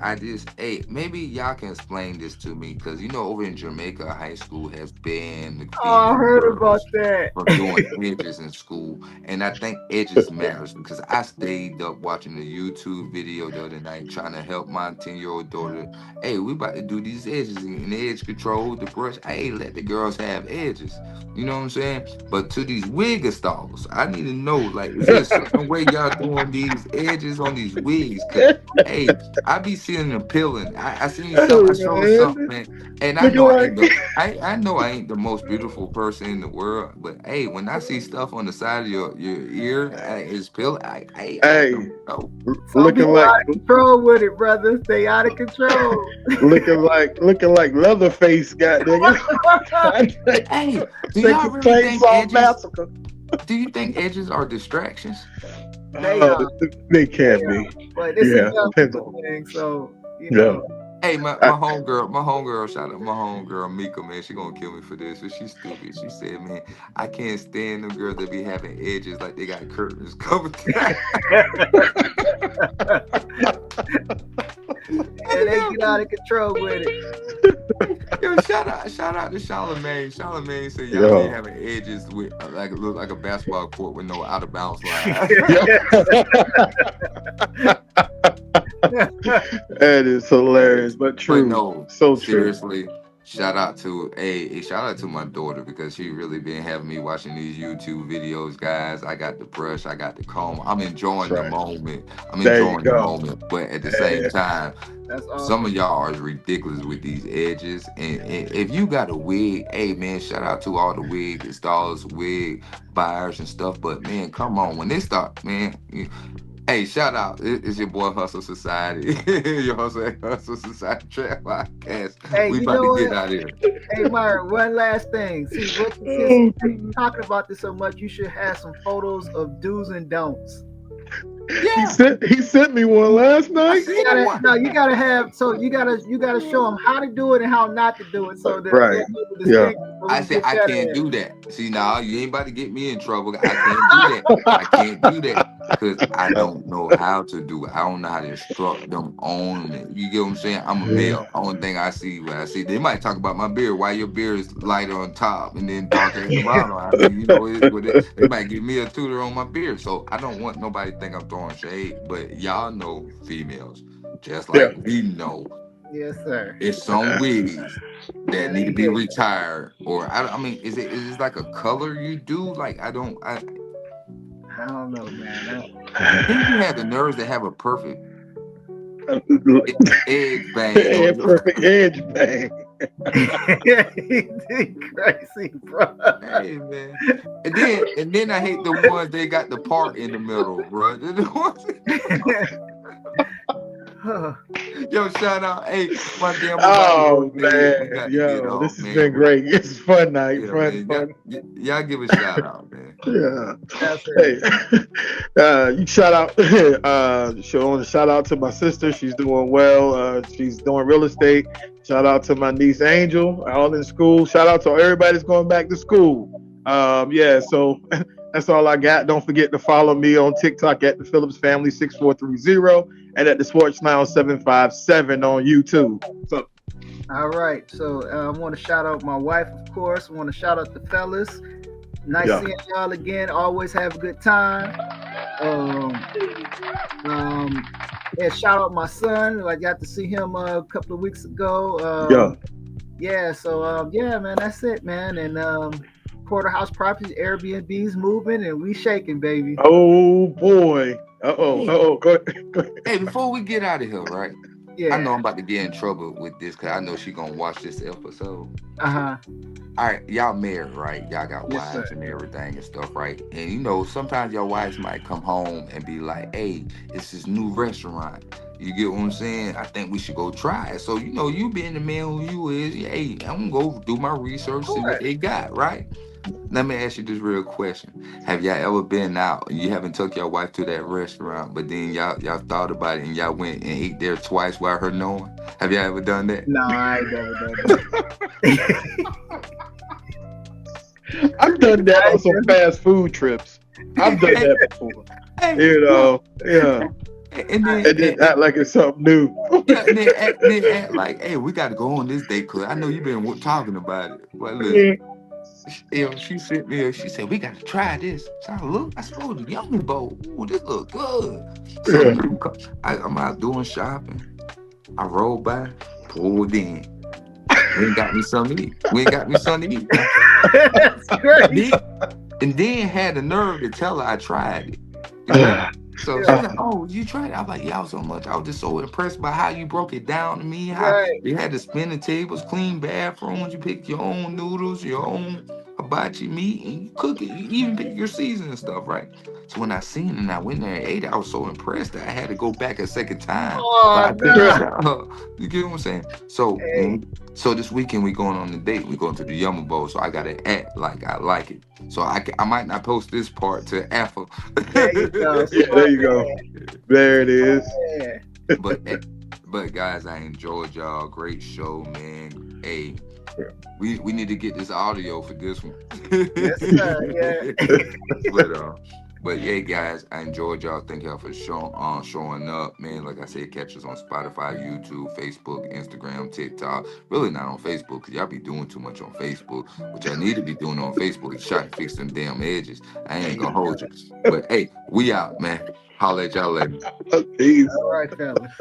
S1: hey, maybe y'all can explain this to me because over in Jamaica, high school has banned the
S3: Oh, I
S1: female
S3: heard about
S1: girls
S3: that.
S1: from doing edges in school, and I think edges matters because I stayed up watching a YouTube video the other night trying to help my 10-year-old daughter. Hey, we about to do these edges and the edge control, the brush. Hey, let the girls have edges. You know what I'm saying? But to these wig installers, I need to know, like, is there a certain way y'all doing these edges on these wigs? Cause hey, I be seeing them peeling. I seen
S2: Hey,
S1: some. I showed
S2: man.
S1: something, and I
S2: Looking
S1: know I
S2: like
S1: ain't I know I ain't the most beautiful person in the world, but hey, when I see stuff on the side of your ear is peeling, I
S2: hey,
S1: don't know.
S3: Some
S2: looking
S3: people
S2: like
S3: out of control with it, brother. Stay out of control.
S2: looking like Leatherface, goddamn.
S1: Hey, do y'all
S2: Texas
S1: really think
S2: Chainsaw
S1: edges?
S2: Massacre.
S1: Do you think edges are distractions?
S3: They are,
S2: They
S3: they
S2: can
S3: are,
S2: be.
S3: but it's a
S2: Yeah,
S3: young
S2: depends
S3: people
S2: on.
S3: thing. So you
S2: Yeah.
S3: know,
S1: Hey, my,
S2: I,
S1: my homegirl, shout out my homegirl Mika, man. She gonna kill me for this, but she's stupid. She said, man, I can't stand them girls that be having edges like they got curtains covered.
S3: yeah,
S1: Hey,
S3: they get out of control with it.
S1: yo, shout out to Charlamagne. Charlamagne said y'all be
S2: yeah.
S1: having edges with like look like a basketball court with no out of bounds line.
S2: Yeah. That is
S1: Hey,
S2: hilarious, but
S1: but
S2: true.
S1: no,
S2: So true.
S1: seriously, shout out to my daughter because she really been having me watching these YouTube videos, guys. I got the brush, I got the comb. I'm
S2: That's
S1: enjoying the
S2: right.
S1: moment. I'm
S2: There you
S1: enjoying the
S2: go.
S1: moment, but at the same
S2: Yeah.
S1: time,
S3: That's
S1: some of
S3: awesome.
S1: y'all are ridiculous with these edges. And if you got a wig, hey man, shout out to all the wig installers, wig buyers and stuff. But man, come on, when they start, man. Hey, shout out. It's your boy Hustle Society. Your Hustle Society Trap Podcast.
S3: Hey,
S1: We
S3: you
S1: about
S3: know
S1: to
S3: what?
S1: get out of here.
S3: Hey, Myron, one last thing. See, since
S2: Oh,
S3: you're talking about this so much, you should have some photos of do's and don'ts.
S1: Yeah,
S2: he sent me one last
S1: I
S2: night.
S3: You
S1: seen
S3: gotta
S1: one.
S3: no, you gotta have so you gotta show them how to do it and how not to do it, so that
S2: Right.
S3: they'll be able to
S2: Yeah.
S3: distinguish, so we
S1: I
S3: can
S1: said
S3: get
S1: I
S3: better
S1: can't
S3: at
S1: do that. See now, you ain't about to get me in trouble. I can't do that. I can't do that because I don't know how to do it. I don't know how to instruct them on it. You get what I'm saying? I'm a
S2: Yeah.
S1: male. Only thing I see when I see they might talk about my beard. Why your beard is lighter on top and then darker at the bottom? I mean, you know, they might give me a tutor on my beard. So I don't want nobody to think I'm throwing shade. But y'all know females, just
S2: Yeah.
S1: like we know.
S3: Yes, sir.
S1: It's some wigs that
S3: Yeah,
S1: need
S3: they
S1: to be
S3: hate.
S1: retired, or I mean, is it like a color you do? Like I don't, I
S3: I don't know, man.
S1: then you have the nerves that have a perfect e- edge bang
S2: Yeah,
S1: on you.
S2: perfect edge bang.
S3: He crazy, bro.
S1: Hey man, and then I hate the ones they got the part in the middle, bro. Yo, shout out, hey, my damn, we're about to
S2: Oh
S1: go, man. We
S2: man,
S1: got to get
S2: yo, this
S1: off,
S2: has
S1: man.
S2: been great. It's fun night,
S1: Yeah,
S2: fun,
S1: man,
S2: fun.
S1: y'all give a shout out, man.
S2: Yeah.
S3: That's
S2: Hey,
S3: it.
S2: you shout out. I want to shout out to my sister. She's doing well. She's doing real estate. Shout out to my niece Angel, all in school. Shout out to everybody that's going back to school. Yeah. So that's all I got. Don't forget to follow me on TikTok at the Phillips Family 6430 and at the Sports Now 757 on YouTube. So
S3: All right. So I want to shout out my wife, of course. I want to shout out the fellas. Nice
S2: yeah,
S3: seeing y'all again. Always have a good time. Um, um, yeah, shout out my son. I got to see him a couple of weeks ago.
S2: yeah.
S3: Yeah, so yeah, man, that's it, man. And Porterhouse Properties, Airbnb's moving, and we shaking, baby.
S2: Oh boy. Uh
S1: Hey,
S2: oh. Go ahead.
S1: hey, before we get out of here, right? I know
S3: Yeah.
S1: I'm about to get in trouble with this because I know she gonna watch this episode.
S3: Uh huh.
S1: All right, y'all married, right? Y'all got
S3: Yes, sir.
S1: wives and everything and stuff, right? And you know, sometimes your wives might come home and be like, "Hey, it's this new restaurant. You get what I'm saying? I think we should go try it." So you know, you being the man who you is, hey, I'm gonna go do my
S3: Of
S1: research, see what
S3: course.
S1: they got, right? Let me ask you this real question: have y'all ever been out and you haven't took your wife to that restaurant, but then y'all thought about it and y'all went and ate there twice without her knowing? Have y'all ever done that?
S3: No, I ain't never done that.
S2: I've done that
S3: I
S2: on
S3: ain't
S2: some
S3: never-
S2: fast food trips. I've done
S1: Hey,
S2: that before.
S1: hey,
S2: You
S1: look,
S2: know, yeah.
S1: and then
S2: And then act like it's something new.
S1: yeah, then act like, hey, we got to go on this date, cause I know you've been talking about it. But listen, she sent me, she said we got to try this. So I look, I said, oh, the yummy bowl, ooh, this look good. So
S2: Yeah.
S1: you know, I'm out doing shopping. I rolled by, pulled in. We ain't got me something to eat. We ain't got me something to eat now.
S3: That's great.
S1: Then, and then had the nerve to tell her I tried it. You know? So she's like, "Oh, you tried it?" I was like, "Yeah, I was so much. I was just so impressed by how you broke it down to me. How
S3: Right.
S1: you had to spin the tables, clean bathrooms, you picked your own noodles, your own hibachi meat and you cook it. You even pick your season and stuff, right? So when I seen it and I went there and ate it, I was so impressed that I had to go back a second time. But
S3: Oh
S1: I couldn't
S3: no.
S1: tell. You get what I'm saying? So
S3: Hey,
S1: so this weekend we going on the date. We going to the Yumma Bowl. So I gotta act like I like it. So I might not post this part to Alpha.
S3: there you go.
S2: Yeah, there
S3: Smart
S2: you go. There it is.
S3: man.
S1: but eh, but guys, I enjoyed y'all. Great show, man. Hey, we need to get this audio for this one.
S3: Yes, sir. Yeah.
S1: but but yeah, guys, I enjoyed y'all. Thank y'all for showing up, man. Like I said, catch us on Spotify, YouTube, Facebook, Instagram, TikTok. Really not on Facebook because y'all be doing too much on Facebook. What y'all need to be doing on Facebook is trying to fix them damn edges. I ain't gonna hold you, but hey, we out, man. Holla at y'all later.
S2: Peace.
S3: All right, fellas.